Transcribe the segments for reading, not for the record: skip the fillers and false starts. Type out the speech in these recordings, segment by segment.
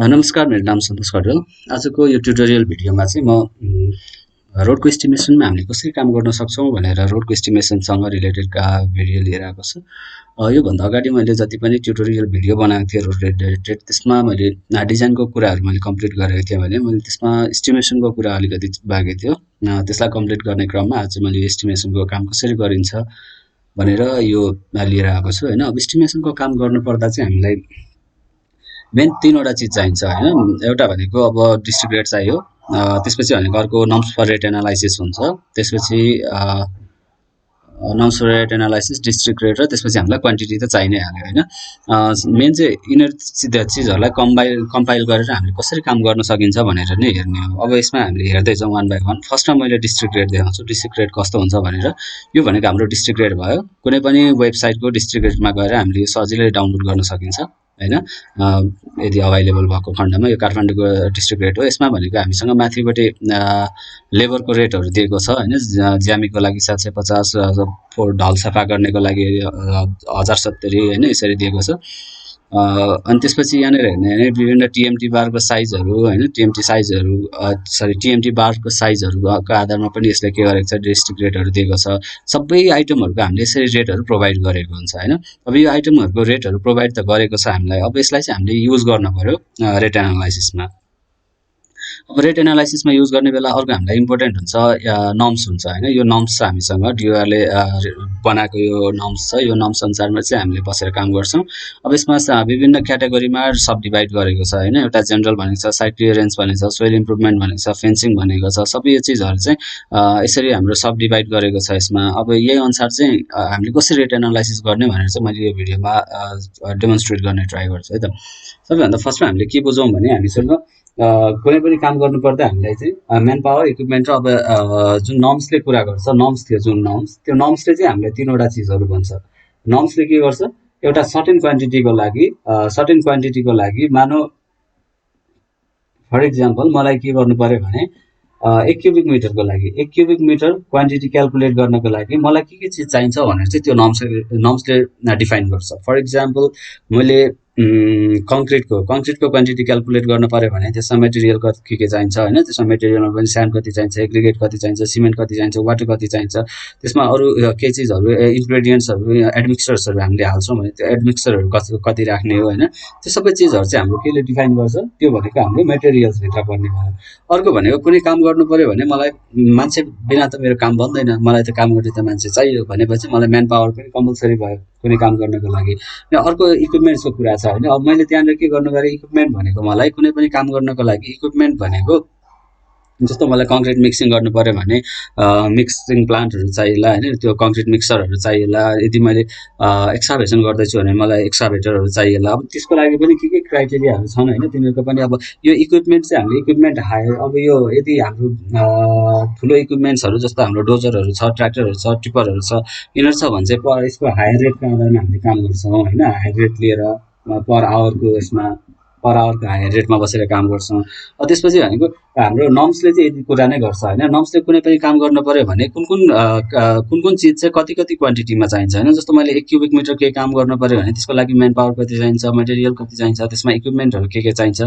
नमस्कार, मेरो नाम सन्तोष खड्रेल। आजको यो ट्युटोरियल भिडियोमा चाहिँ म रोडको एस्टिमेसनमा हामीले कसरी काम गर्न सक्छौँ भनेर रोडको एस्टिमेसनसँग रिलेटेड भिडियो लिएर आएको छु। योभन्दा अगाडि मैले जति पनि ट्युटोरियल भिडियो बनाएको थिएँ रोड रिलेटेड, त्यसमा मैले डिजाइनको कुराहरू मैले कम्प्लिट गरेको थिएँ भने मैले त्यसमा एस्टिमेसनको कुरा अलिकति बाँकी थियो। त्यसलाई कम्प्लिट गर्ने क्रममा आज मैले एस्टिमेसनको काम कसरी गरिन्छ भनेर यो लिएर आएको छु हैन। अब एस्टिमेसनको काम गर्नुपर्दा चाहिँ हामीलाई मेन तीनवटा चिज चाहिन्छ हैन। एउटा भनेको अब डिस्ट्रिक्ट रेट चाहियो, त्यसपछि भनेको अर्को नर्म्स फर रेट एनालाइसिस हुन्छ, त्यसपछि norms for rate analysis, district rate र त्यसपछि हामीलाई क्वान्टिटी त चाहिनै हाल्यो हैन। मेन चाहिँ यिनीहरू चिजहरूलाई कम्पाइल गरेर हामीले कसरी काम गर्न सकिन्छ भनेर नै हेर्ने हो। अब यसमा हामीले हेर्दै जाउँ वान बाइ वान। फर्स्टमा मैले डिस्ट्रिक्ट रेट देखाउँछु, डिस्ट्रिक्ट रेट कस्तो हुन्छ भनेर। यो भनेको हाम्रो डिस्ट्रिक्ट रेट भयो। कुनै पनि वेबसाइटको डिस्ट्रिक्ट रेटमा गएर हामीले यो सजिलै डाउनलोड गर्न सकिन्छ हैन। यदि अभाइलेबल भएको खण्डमा यो काठमाडौँको डिस्ट्रिक्ट रेट हो। यसमा भनेको हामीसँग माथिबाटै लेबरको रेटहरू दिएको छ हैन। ज्यामीको लागि 750, ढल सफा गर्नेको लागि 1070 हैन, यसरी दिएको छ। अनि त्यसपछि यहाँनिर हेर्ने भने विभिन्न टिएमटी बारको साइजहरू हैन, टिएमटी बारको साइजहरूको आधारमा पनि यसले के गरेको छ, डिस्ट्रिक्ट रेटहरू दिएको छ। सबै आइटमहरूको हामीले यसरी रेटहरू प्रोभाइड गरेको हुन्छ हैन। अब यो आइटमहरूको रेटहरू प्रोभाइड त गरेको छ हामीलाई। अब यसलाई चाहिँ हामीले युज गर्न पर्यो रेट एनालाइसिसमा। अब रेट एनालाइसिसमा युज गर्ने बेला अर्को हामीलाई इम्पोर्टेन्ट हुन्छ नर्म्स हुन्छ हैन। यो नर्म्स छ हामीसँग, डिओआरले बनाएको यो नर्म्स छ। यो नर्म्स अनुसारमा चाहिँ हामीले बसेर काम गर्छौँ। अब यसमा विभिन्न क्याटेगोरीमा सब डिभाइड गरेको छ हैन। एउटा जेनरल भनेको छ, साइड क्लियरेन्स भनेको छ, सोइल इम्प्रुभमेन्ट भनेको छ, फेन्सिङ भनेको छ। सबै यो चिजहरू चाहिँ यसरी हाम्रो सब डिभाइड गरेको छ यसमा। अब यही अनुसार चाहिँ हामीले कसरी रेट एनालाइसिस गर्ने भनेर चाहिँ मैले यो भिडियोमा डेमोन्स्ट्रेट गर्ने ट्राई गर्छु है त। सबैभन्दा फर्स्टमा हामीले के बुझौँ भने हामीसँग कुनै पनि काम गर्नुपर्दा हामीलाई चाहिँ म्यान पावर, इक्विपमेन्ट र अब जुन नर्म्सले कुरा गर्छ, नर्म्स थियो जुन नर्म्स, त्यो नर्म्सले चाहिँ हामीलाई तीनवटा चिजहरू भन्छ। नर्म्सले के गर्छ, एउटा सर्टेन क्वान्टिटीको लागि मानौ फर इक्जाम्पल मलाई के गर्नु पर्यो भने 1 क्युबिक मिटरको लागि 1 क्युबिक मिटर क्वान्टिटी क्याल्कुलेट गर्नको लागि मलाई के चिज चाहिन्छ भनेर चाहिँ त्यो नर्म्सले डिफाइन गर्छ। फर इक्जाम्पल मैले कङ्क्रिटको क्वान्टिटी क्याल्कुलेट गर्न पर्यो भने त्यसमा मेटेरियल के चाहिन्छ हैन। त्यसमा मेटेरियलमा पनि स्यान्ड कति चाहिन्छ, एग्रिगेट कति चाहिन्छ, सिमेन्ट कति चाहिन्छ, वाटर कति चाहिन्छ, त्यसमा अरू के चिजहरू इन्ग्रेडियन्ट्सहरू एडमिक्सचर्सहरू हामीले हाल्छौँ भने त्यो एडमिक्सचरहरू कति राख्ने हो हैन। त्यो सबै चिजहरू चाहिँ हाम्रो केले डिफाइन गर्छ, त्यो भनेको हाम्रो मेटेरियल्स भित्र पर्ने भयो। अर्को भनेको कुनै काम गर्नु पर्यो भने मलाई मान्छे बिना त मेरो काम बन्दैन, मलाई त काम गर्ने त मान्छे चाहियो भनेपछि मलाई म्यान पावर पनि कम्पलसरी भयो कुनै काम गर्नको लागि। र अर्को इक्विपमेन्ट्सको कुरा छ हैन। अब मैले त्यहाँनिर के गर्नु गरे, इक्विपमेन्ट भनेको मलाई कुनै पनि काम गर्नको लागि इक्विपमेन्ट भनेको जस्तो मलाई कङ्क्रिट मिक्सिङ गर्नु पर्यो भने मिक्सिङ प्लान्टहरू चाहिएला हैन, त्यो कङ्क्रिट मिक्सरहरू चाहिएला। यदि मैले एक्सकाभेसन गर्दैछु भने मलाई एक्सकाभेटरहरू चाहिएला। अब त्यसको लागि पनि के क्राइटेरियाहरू छन् हैन, तिनीहरूको पनि। अब यो इक्विपमेन्ट चाहिँ हामीले इक्विपमेन्ट हायर, अब यो यदि हाम्रो ठुलो इक्विपमेन्ट्सहरू जस्तो हाम्रो डोजरहरू छ, ट्र्याक्टरहरू छ, टिपरहरू छ, यिनीहरू छ भने चाहिँ यसको हायर रेटको आधारमा हामीले काम गर्छौँ हैन। हायर रेट लिएर पर आवरको हायर रेटमा बसेर काम गर्छौँ। त्यसपछि भनेको हाम्रो नर्म्सले चाहिँ यति कुरा नै गर्छ हैन। नर्म्सले कुनै पनि काम गर्नु पर्यो भने कुन चिज चाहिँ कति क्वान्टिटीमा चाहिन्छ हैन। जस्तो मैले 1 क्युबिक मिटर केही काम गर्नु पर्यो भने त्यसको लागि म्यान पावर कति चाहिन्छ, मटेरियल कति चाहिन्छ, त्यसमा इक्विपमेन्टहरू के चाहिन्छ।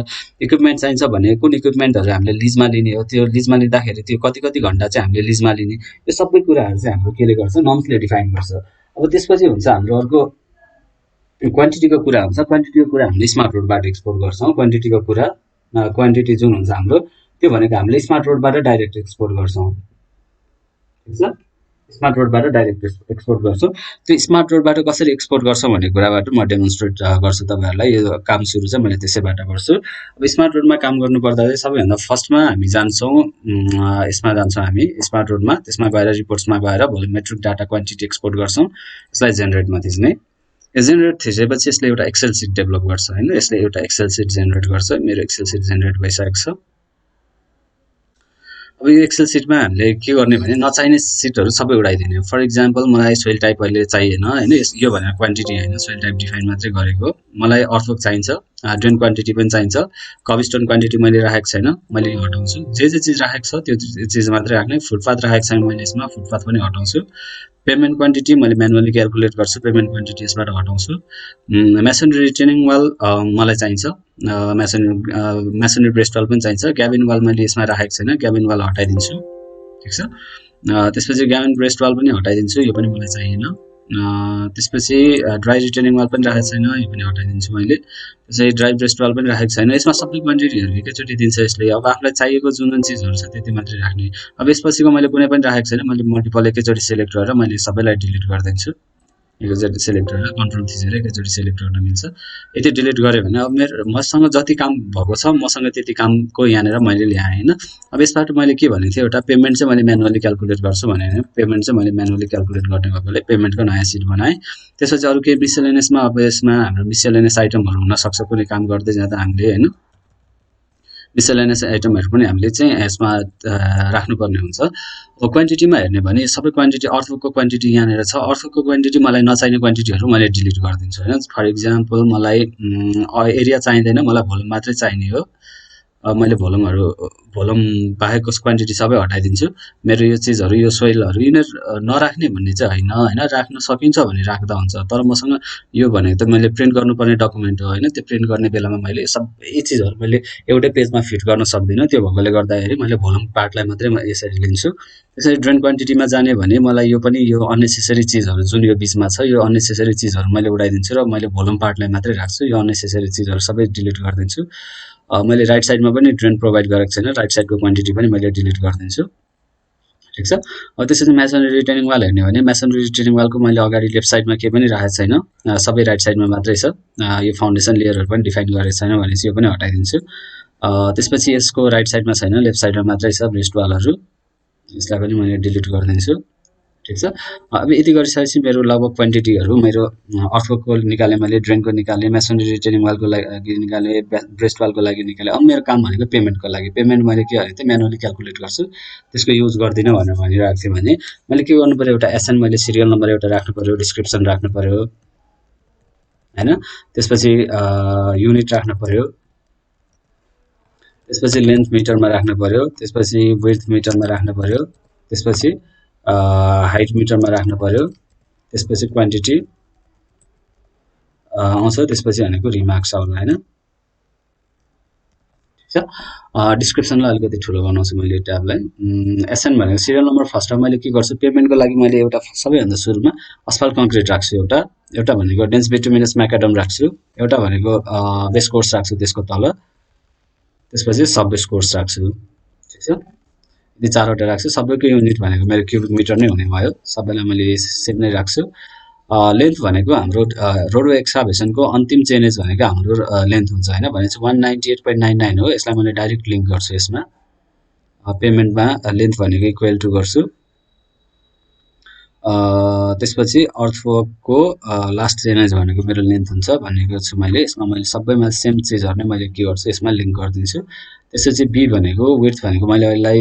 इक्विपमेन्ट चाहिन्छ भने कुन इक्विपमेन्टहरू हामीले लिजमा लिने हो, त्यो लिजमा लिँदाखेरि त्यो कति घण्टा चाहिँ हामीले लिजमा लिने, यो सबै कुराहरू चाहिँ हाम्रो केले गर्छ, नर्म्सले डिफाइन गर्छ। अब त्यसपछि हुन्छ हाम्रो अर्को क्वान्टिटीको कुरा हुन्छ। क्वान्टिटीको कुरा हामीले स्मार्ट रोडबाट एक्सपोर्ट गर्छौँ। क्वान्टिटी जुन हुन्छ हाम्रो त्यो भनेको हामीले स्मार्ट रोडबाट डाइरेक्ट एक्सपोर्ट गर्छौँ, ठीक छ। स्मार्ट रोडबाट डाइरेक्ट एक्सपोर्ट गर्छौँ। त्यो स्मार्ट रोडबाट कसरी एक्सपोर्ट गर्छौँ भन्ने कुराबाट म डेमोन्स्ट्रेट गर्छु तपाईँहरूलाई। यो काम सुरु चाहिँ मैले त्यसैबाट गर्छु। अब स्मार्ट रोडमा काम गर्नुपर्दा चाहिँ सबैभन्दा फर्स्टमा हामी जान्छौँ हामी स्मार्ट रोडमा। त्यसमा गएर रिपोर्ट्समा गएर भोल्युमेट्रिक डाटा क्वान्टिटी एक्सपोर्ट गर्छौँ। यसलाई जेनेरेटमा थिच्ने। जेनेरेट थिचेपछि यसले एउटा एक्सेल सिट डेभलप गर्छ हैन। यसले एउटा एक्सेल सिट जेनेरेट गर्छ। मेरो एक्सेल सिट जेनेरेट भइसकेको छ। अब यो एक्सेल सिटमा हामीले के गर्ने भने नचाहिने सिटहरू सबै उडाइदिने। फर इक्जाम्पल मलाई सोइल टाइप अहिले चाहिएन हैन, यो भनेर क्वान्टिटी हैन, सोइल टाइप डिफाइन मात्रै गरेको। मलाई अर्थवर्क चाहिन्छ, ड्रेन क्वान्टिटी पनि चाहिन्छ, कबस्टोन क्वान्टिटी मैले राखेको छैन, मैले यो हटाउँछु। जे चिज राखेको छ त्यो चिज मात्रै राख्ने। फुटपाथ राखेको छैन मैले यसमा, फुटपाथ पनि हटाउँछु। पेमेन्ट क्वान्टिटी मैले म्यानुअली क्यालकुलेट गर्छु, पेमेन्ट क्वान्टिटी यसबाट हटाउँछु। मेसनरी रिटेनिङ वाल मलाई चाहिन्छ, मेसनरी ब्रेस्ट वाल पनि चाहिन्छ। ग्याबिन वाल मैले यसमा राखेको छैन, ग्याबिन वाल हटाइदिन्छु, ठिक छ। त्यसपछि ग्याबिन ब्रेस्ट वाल पनि हटाइदिन्छु, यो पनि मलाई चाहिएन। त्यसपछि ड्राई रिटेनिङ वाल पनि राखेको छैन, यो पनि हटाइदिन्छु मैले। त्यसपछि ड्राई ब्रेस्ट वाल पनि राखेको छैन। यसमा सबै क्वान्टिटीहरू एकैचोटि दिन्छ यसले। अब आफूलाई चाहिएको जुन चिजहरू छ त्यति मात्रै राख्ने। अब यसपछिको मैले कुनै पनि राखेको छैन, मैले मल्टिपल एकैचोटि सेलेक्ट गरेर मैले सबैलाई डिलिट गरिदिन्छु। एकैचोटि सेलेक्ट गरेर कन्ट्रोल थिचेर एकैचोटि सेलेक्ट गर्न मिल्छ। यति डिलिट गरेँ भने अब मसँग जति काम भएको छ मसँग त्यति कामको यहाँनिर मैले ल्याएँ होइन। अब यसबाट मैले के भनेको थिएँ, एउटा पेमेन्ट चाहिँ मैले म्यानुअली क्यालकुलेट गर्छु भने पेमेन्ट चाहिँ मैले म्यानुअली क्यालकुलेट गर्ने भएकोले पेमेन्टको नयाँ सिट बनाएँ। त्यसपछि अरू केही मिसलेनियसमा अब यसमा हाम्रो मिसलेनियस आइटमहरू हुनसक्छ कुनै काम गर्दै जाँदा हामीले होइन। मिसलेनियस आइटमहरू पनि हामीले चाहिँ यसमा राख्नुपर्ने हुन्छ। अब क्वान्टिटीमा हेर्ने भने सबै क्वान्टिटी अर्थवर्कको क्वान्टिटी यहाँनिर छ। अर्थवर्कको क्वान्टिटी मलाई नचाहिने क्वान्टिटीहरू मैले डिलिट गरिदिन्छु होइन। फर इक्जाम्पल मलाई एरिया चाहिँदैन, मलाई भोल्युम मात्रै चाहिने हो। मैले भोल्युम बाहेकको क्वान्टिटी सबै हटाइदिन्छु। मेरो यो चिजहरू यो सोइलहरू यिनीहरू नराख्ने भन्ने चाहिँ होइन, राख्न सकिन्छ भने राख्दा हुन्छ। तर मसँग यो भनेको त मैले प्रिन्ट गर्नुपर्ने डकुमेन्ट हो होइन। त्यो प्रिन्ट गर्ने बेलामा मैले सबै चिजहरू मैले एउटै पेजमा फिट गर्न सक्दिनँ। त्यो भएकोले गर्दाखेरि मैले भोल्युम पार्टलाई मात्रै यसरी लिन्छु। त्यसरी ड्रेन क्वान्टिटीमा जाने भने मलाई यो पनि यो अननेसेसरी चिजहरू जुन यो बिचमा छ यो अननेसेसरी चिजहरू मैले उडाइदिन्छु र मैले भोल्युम पार्टलाई मात्रै राख्छु। यो अननेसेसरी चिजहरू सबै डिलिट गरिदिन्छु। मैले राइट साइडमा पनि ड्रेन प्रोभाइड गरेको छैन, राइट साइडको क्वान्टिटी पनि मैले डिलिट गरिदिन्छु, ठिक छ। त्यसरी मेसनरी रिटेनिङ वाल हेर्ने भने मेसनरी रिटेनिङ वालको मैले अगाडि लेफ्ट साइडमा केही पनि राखेको छैन, सबै राइट साइडमा मात्रै छ। यो फाउन्डेसन लेयरहरू पनि डिफाइन गरेको छैन भनेपछि यो पनि हटाइदिन्छु। त्यसपछि यसको राइट साइडमा छैन, लेफ्ट साइडमा मात्रै छ ब्रेस्ट वालहरू, यसलाई पनि मैले डिलिट गरिदिन्छु, ठिक छ। अब यति गरिसकेपछि मेरो लगभग क्वान्टिटीहरू मेरो अर्थवर्कको निकालेँ, मैले ड्रेनको निकालेँ, मेसनरी रिटेनिङ वालको लागि निकालेँ, ब्रेस्ट वालको लागि निकालेँ। अब मेरो काम भनेको पेमेन्टको लागि। पेमेन्ट मैले के गरेको थिएँ, म्यानुअली क्यालकुलेट गर्छु, त्यसको युज गर्दिनँ भनेर भनिरहेको थिएँ भने मैले के गर्नु पऱ्यो, एउटा एसएन मैले सिरियल नम्बर एउटा राख्नु पऱ्यो, डिस्क्रिप्सन राख्नु पऱ्यो होइन। त्यसपछि युनिट राख्नु पऱ्यो, त्यसपछि लेन्थ मिटरमा राख्नु पऱ्यो, त्यसपछि विड्थ मिटरमा राख्नु पऱ्यो, त्यसपछि हाइट मिटरमा राख्नु पऱ्यो, त्यसपछि क्वान्टिटी आउँछ, त्यसपछि भनेको रिमार्क्स आउला होइन, ठिक छ। डिस्क्रिप्सनलाई अलिकति ठुलो बनाउँछु मैले ट्याबलाई। एसएन भनेको सिरियल नम्बर फर्स्टमा मैले के गर्छु, पेमेन्टको लागि मैले एउटा सबैभन्दा सुरुमा अस्फाल्ट कङ्क्रिट राख्छु, एउटा भनेको डेन्स बिटुमिनस म्याकाडम राख्छु, एउटा भनेको बेस कोर्स राख्छु त्यसको तल, त्यसपछि सब बेस कोर्स राख्छु, ठिक छ। यदि 4वटा राख्छु। सबैको युनिट भनेको मेरो क्युबिक मिटर नै हुने भयो, सबैलाई मैले सेम नै राख्छु। लेन्थ भनेको हाम्रो रोडवे एक्सकाभेसनको अन्तिम चेनेज भनेको हाम्रो लेन्थ हुन्छ होइन, भनेपछि 198.99 हो। यसलाई मैले डाइरेक्ट लिङ्क गर्छु यसमा, पेमेन्टमा लेन्थ भनेको इक्वल टु गर्छु। त्यसपछि अर्थवर्कको लास्ट चेनेज भनेको मेरो लेन्थ हुन्छ भनेको छु मैले। यसमा मैले सबैमा सेम चिजहरू नै मैले के गर्छु, यसमा लिङ्क गरिदिन्छु। त्यसपछि बी भनेको विड्थ भनेको मैले अहिले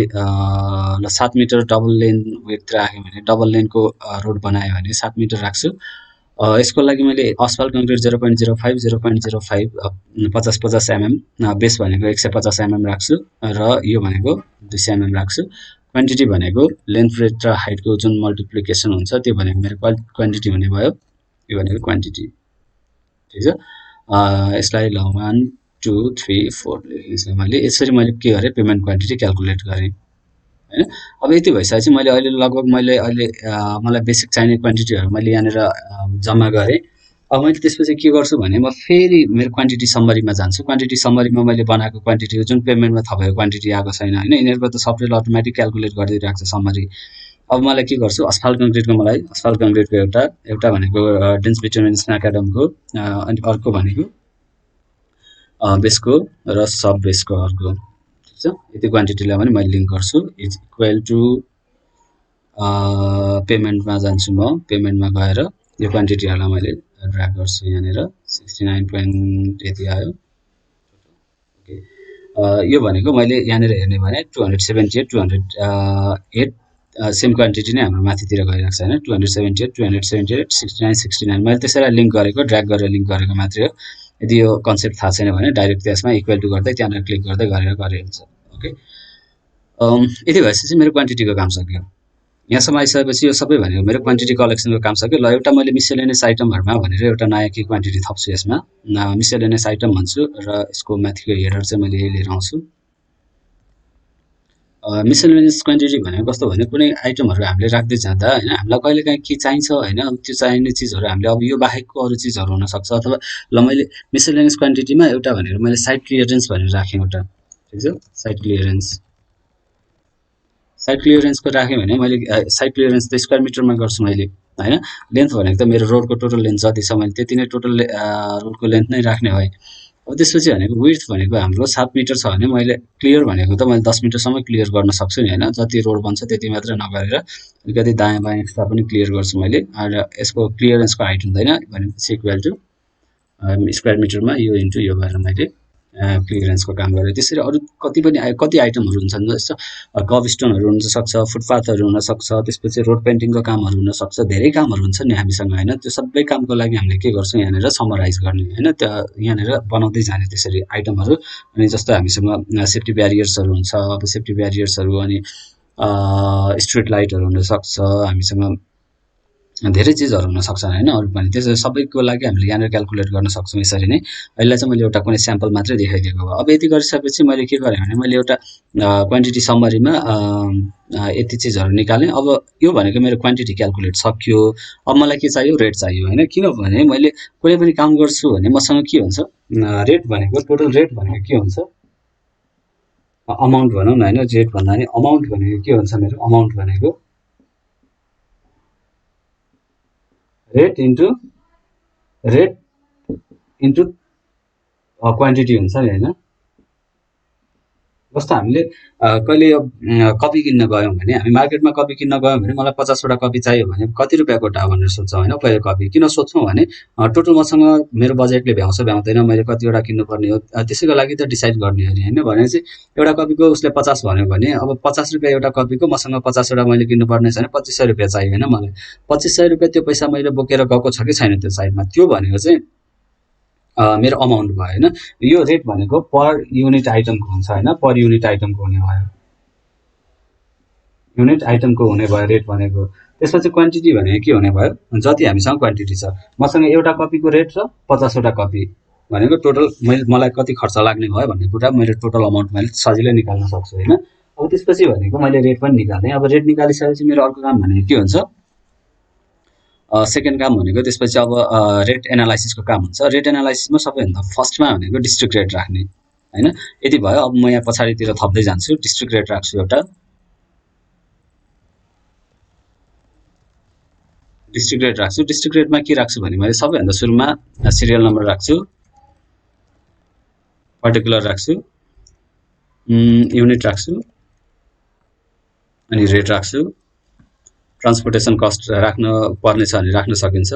7 मिटर डबल लेन विड्थ राखेँ भने, डबल लेनको रोड बनाएँ भने 7 मिटर राख्छु। यसको लागि मैले अस्फाल्ट कङ्क्रिट 0.05 0.05 50 mm, बेस भनेको 150 mm राख्छु र यो भनेको 200 mm राख्छु। क्वान्टिटी भनेको लेन्थ ब्रेथ र हाइटको जुन मल्टिप्लिकेसन हुन्छ त्यो भनेको मेरो क्वान्टिटी हुने भयो, यो भनेको क्वान्टिटी, ठिक छ। यसलाई ल 1 2 3 4 यसलाई मैले यसरी मैले के गरेँ, पेमेन्ट क्वान्टिटी क्यालकुलेट गरेँ होइन। अब यति भइसकेपछि मैले अहिले लगभग मलाई बेसिक चाहिने क्वान्टिटीहरू मैले यहाँनिर जम्मा गरेँ। अब मैले त्यसपछि के गर्छु भने म फेरि मेरो क्वान्टिटी समरीमा जान्छु। क्वान्टिटी समरीमा मैले बनाएको क्वान्टिटी जुन पेमेन्टमा थपेको क्वान्टिटी आएको छैन होइन, यिनीहरूको त सफ्टवेयर अटोमेटिक क्यालकुलेट गरिदिइरहेको छ समरी। अब मलाई के गर्छु, अस्फाल्ट कङ्क्रिटको मलाई अस्फाल्ट कङ्क्रिटको एउटा भनेको डेन्स बिटुमिनस म्याकाडमको, अनि अर्को भनेको बेसको र सब बेसको अर्को, ठिक छ। यति क्वान्टिटीलाई पनि मैले लिङ्क गर्छु। इज इक्वल टु पेमेन्टमा जान्छु म, पेमेन्टमा गएर यो क्वान्टिटीहरूलाई मैले ड्र्याग गर्छु यहाँनिर 69 यति आयो। ओके, यो भनेको मैले यहाँनिर हेर्ने भने 278 208 सेम क्वान्टिटी नै हाम्रो माथितिर गइरहेको छ होइन, 278 278 69 69 मैले त्यसैलाई लिङ्क गरेको, ड्र्याग गरेर लिङ्क गरेको मात्रै हो। यदि यो कन्सेप्ट थाहा छैन भने डाइरेक्ट त्यसमा इक्वल टु गर्दै त्यहाँनिर क्लिक गर्दै गरेर गरे हुन्छ। ओके, यति भएपछि मेरो क्वान्टिटीको काम सक्यो। यहाँसम्म आइसकेपछि यो सबै भनेको मेरो क्वान्टिटी कलेक्सनको काम सक्यो। ल एउटा मैले मिसेलेनियस आइटमहरुमा भनेर एउटा नयाँ के क्वान्टिटी थप्छु यसमा, मिसेलेनियस आइटम भन्छु र यसको माथिको हेडर चाहिँ मैले यही लिएर आउँछु। मिसेलेनियस क्वान्टिटी भनेको कस्तो भने कुनै आइटमहरु हामीले राख्दै जाँदा हैन हामीलाई कहिलेकाहीँ के चाहिन्छ हैन, त्यो चाहिने चीजहरु हामीले अब यो बाहेकको अरु चीजहरु हुन सक्छ। अथवा ल मैले मिसेलेनियस क्वान्टिटीमा एउटा भनेर मैले साइट क्लियरेन्स भनेर राखेँ एउटा, ठीक छ, साइट क्लियरेन्सको राखेँ भने मैले साइट क्लियरेन्स त स्क्वायर मिटरमा गर्छु मैले हैन। लेन्थ भनेको त मेरो रोडको टोटल लेन्थ जति छ मैले त्यति नै टोटल रोडको लेन्थ नै राख्ने भए। अब त्यसपछि भनेको विड्थ भनेको हाम्रो 7 मिटर छ भने मैले क्लियर भनेको त मैले 10 मिटरसम्म क्लियर गर्न सक्छु नि हैन। जति रोड बन्छ त्यति मात्र नगरेर अलिकति दायाँ बायाँ एक्स्ट्रा पनि क्लियर गर्छु मैले। र यसको क्लियरेन्सको हाइट हुँदैन भनेपछि इक्वल टु स्क्वायर मिटरमा यो इन्टु यो गरेर मैले क्लियरेन्सको काम गरेँ। त्यसरी अरु कति आइटमहरु हुन्छन् जस्तो कब स्टोनहरु हुन सक्छ, फुटपाथहरु हुन सक्छ, त्यसपछि रोड पेन्टिङको कामहरु हुन सक्छ, धेरै कामहरु हुन्छन् नि हामीसँग हैन। त्यो सबै कामको लागि हामीले के गर्छौं यहाँनिर समराइज गर्ने हैन, त्यो यहाँनिर बनाउँदै जाने त्यसरी आइटमहरु। अनि जस्तो हामीसँग सेफ्टी ब्यारियर्सहरु हुन्छ, अब सेफ्टी ब्यारियर्सहरु अनि स्ट्रीट लाइटहरु हुन सक्छ, हामीसँग धेरै चीजहरु हुन सक्छन् हैन अरु पनि। त्यसो सबैको लागि हामीले यहाँनिर क्याल्कुलेट गर्न सक्छौं यसरी नै। अहिले चाहिँ मैले एउटा कुनै स्याम्पल मात्रै देखाइदिएको हो। अब यति गरिसकेपछि मैले के गरेँ भने मैले एउटा क्वान्टिटी समरीमा यति चीजहरु निकालेँ। अब यो भनेको मेरो क्वान्टिटी क्याल्कुलेट सक्यो। अब मलाई के चाहियो, रेट चाहियो हैन। किनभने मैले कुनै पनि काम गर्छु भने मसँग के हुन्छ, रेट भनेको टोटल रेट भनेको के हुन्छ, अमाउन्ट भनौं न हैन, रेट भन्दा नि अमाउन्ट भनेको के हुन्छ, मेरो अमाउन्ट भनेको रेट इन्टु क्वान्टिटी हुन्छ नि हैन। जस्तो हामीले कहिले कपी किन्न गयौं भने, हामी मार्केटमा कपी किन्न गयौं भने मलाई 50 वटा कपी चाहियो भने कति रुपैयाँ गोटा भनेर सोच्छौं हैन। पहिलो कपी किन सोच्छौं भने टोटल मसँग मेरो बजेटले भ्याउँछ भ्याउँदैन, मैले कति वटा किन्नुपर्ने हो त्यसैको लागि त डिसाइड गर्ने हो नि हैन। भनेपछि एउटा कपीको उसले 50 भन्यो भने अब 50 रुपैयाँ एउटा कपीको मसँग 50 वटा मैले किन्नुपर्ने छ भने 2500 रुपैयाँ चाहियो हैन मलाई। 2500 रुपैयाँ त्यो पैसा मैले बोकेर गएको छ कि छैन त्यो साइडमा, त्यो भनेको चाहिँ मेरो अमाउन्ट भयो हैन। यो रेट भनेको पर युनिट आइटमको हुन्छ हैन, पर युनिट आइटमको हुने भयो, युनिट आइटमको हुने भयो रेट भनेको। त्यसपछि क्वान्टिटी भनेको के हुने भयो, जति हामीसँग क्वान्टिटी छ, मसँग एउटा कपीको रेट र 50 वटा कपी भनेको टोटल मलाई कति खर्च लाग्ने भयो भन्ने कुरा मैले टोटल अमाउन्ट मैले सजिलै निकाल्न सक्छु हैन। अब त्यसपछि भनेको मैले रेट पनि निकाल्ने। अब रेट निकालिसकेपछि मेरो अर्को काम भनेको के हुन्छ, सेकेन्ड काम भनेको त्यसपछि अब रेट एनालाइसिसको काम हुन्छ। रेट एनालाइसिसमा सबैभन्दा फर्स्टमा भनेको डिस्ट्रिक्ट रेट राख्ने हैन। यति भयो। अब म यहाँ पछाडीतिर थप्दै जान्छु, डिस्ट्रिक्ट रेट राख्छु एउटा, डिस्ट्रिक्ट रेट राख्छु। डिस्ट्रिक्ट रेटमा के राख्छु भने मैले सबैभन्दा सुरुमा सिरियल नम्बर राख्छु, पर्टिकुलर राख्छु, युनिट राख्छु अनि रेट राख्छु। ट्रान्सपोर्टेसन कस्ट राख्न पर्ने छ भने राख्न सकिन्छ।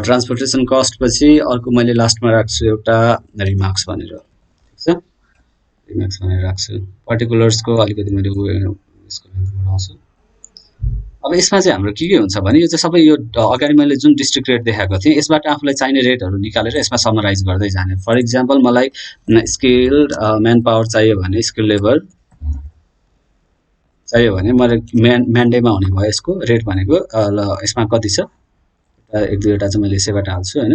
ट्रान्सपोर्टेसन कस्ट पछि अर्को मैले लास्टमा राख्छु एउटा रिमार्क्स भनेर, ठीक छ, रिमार्क्स भनेर राख्छु। पर्टिकुलर्सको अलिकति मैले यसको लेन्थ बढाउँछु। अब यसमा चाहिँ हाम्रो के हुन्छ भने यो चाहिँ सबै यो अगाडि मैले जुन डिस्ट्रिक्ट रेट देखाएको थिएँ यसबाट आफूलाई चाहिने रेटहरु निकालेर यसमा समराइज गर्दै जाने। फर एक्जाम्पल मलाई स्किल्ड म्यान पावर चाहियो भने, स्किल्ड लेबर चाहियो भने मैले म्यान डेमा हुने भयो यसको रेट भनेको। ल यसमा कति छ, एक दुईवटा चाहिँ मैले यसैबाट हाल्छु हैन।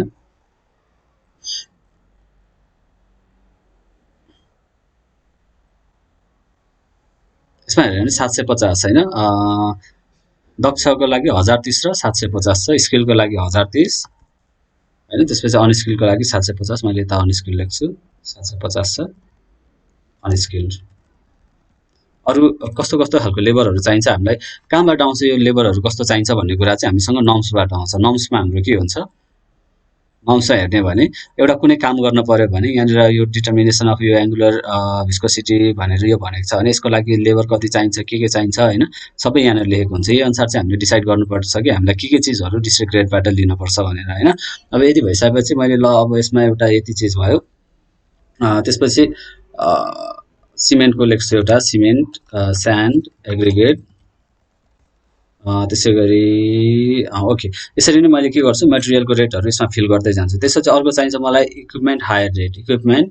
यसमा हेर्नु 750 हैन, दक्षको लागि 1030 र 750 छ, स्किलको लागि 1030 हैन। त्यसपछि अनस्किलको लागि 750, मैले यता अनस्किल लेख्छु, 750 छ अनस्किल्ड। अरु कस्तो कस्तो खालको लेबरहरु चाहिन्छ हामीलाई, कहाँबाट आउँछ यो लेबरहरु कस्तो चाहिन्छ भन्ने कुरा चाहिँ हामीसँग नर्म्सबाट आउँछ। नर्म्समा हाम्रो के हुन्छ, नर्म्समा हेर्ने भने एउटा कुनै काम गर्न पर्यो भने यहाँनिर यो डिटर्मिनेसन अफ यो एंगुलर विस्कोसिटी भनेर यो भनेको छ भने यसको लागि लेबर कति चाहिन्छ, के चाहिन्छ हैन, सबै यहाँनिर लेखेको हुन्छ। यही अनुसार चाहिँ हामीले डिसाइड गर्नुपर्छ कि हामीलाई के चीजहरु डिस्ट्रिक्ट रेटबाट लिनुपर्छ भनेर हैन। अब यति भइसकेपछि मैले ल अब यसमा एउटा यति चीज भयो। त्यसपछि सिमेन्टको लेख्छु एउटा, सिमेन्ट, स्यान्ड, एग्रिगेट त्यसै गरी ओके, यसरी नै मैले के गर्छु मटेरियलको रेटहरू यसमा फिल गर्दै जान्छु। त्यसपछि अर्को चाहिन्छ मलाई equipment hire rate, equipment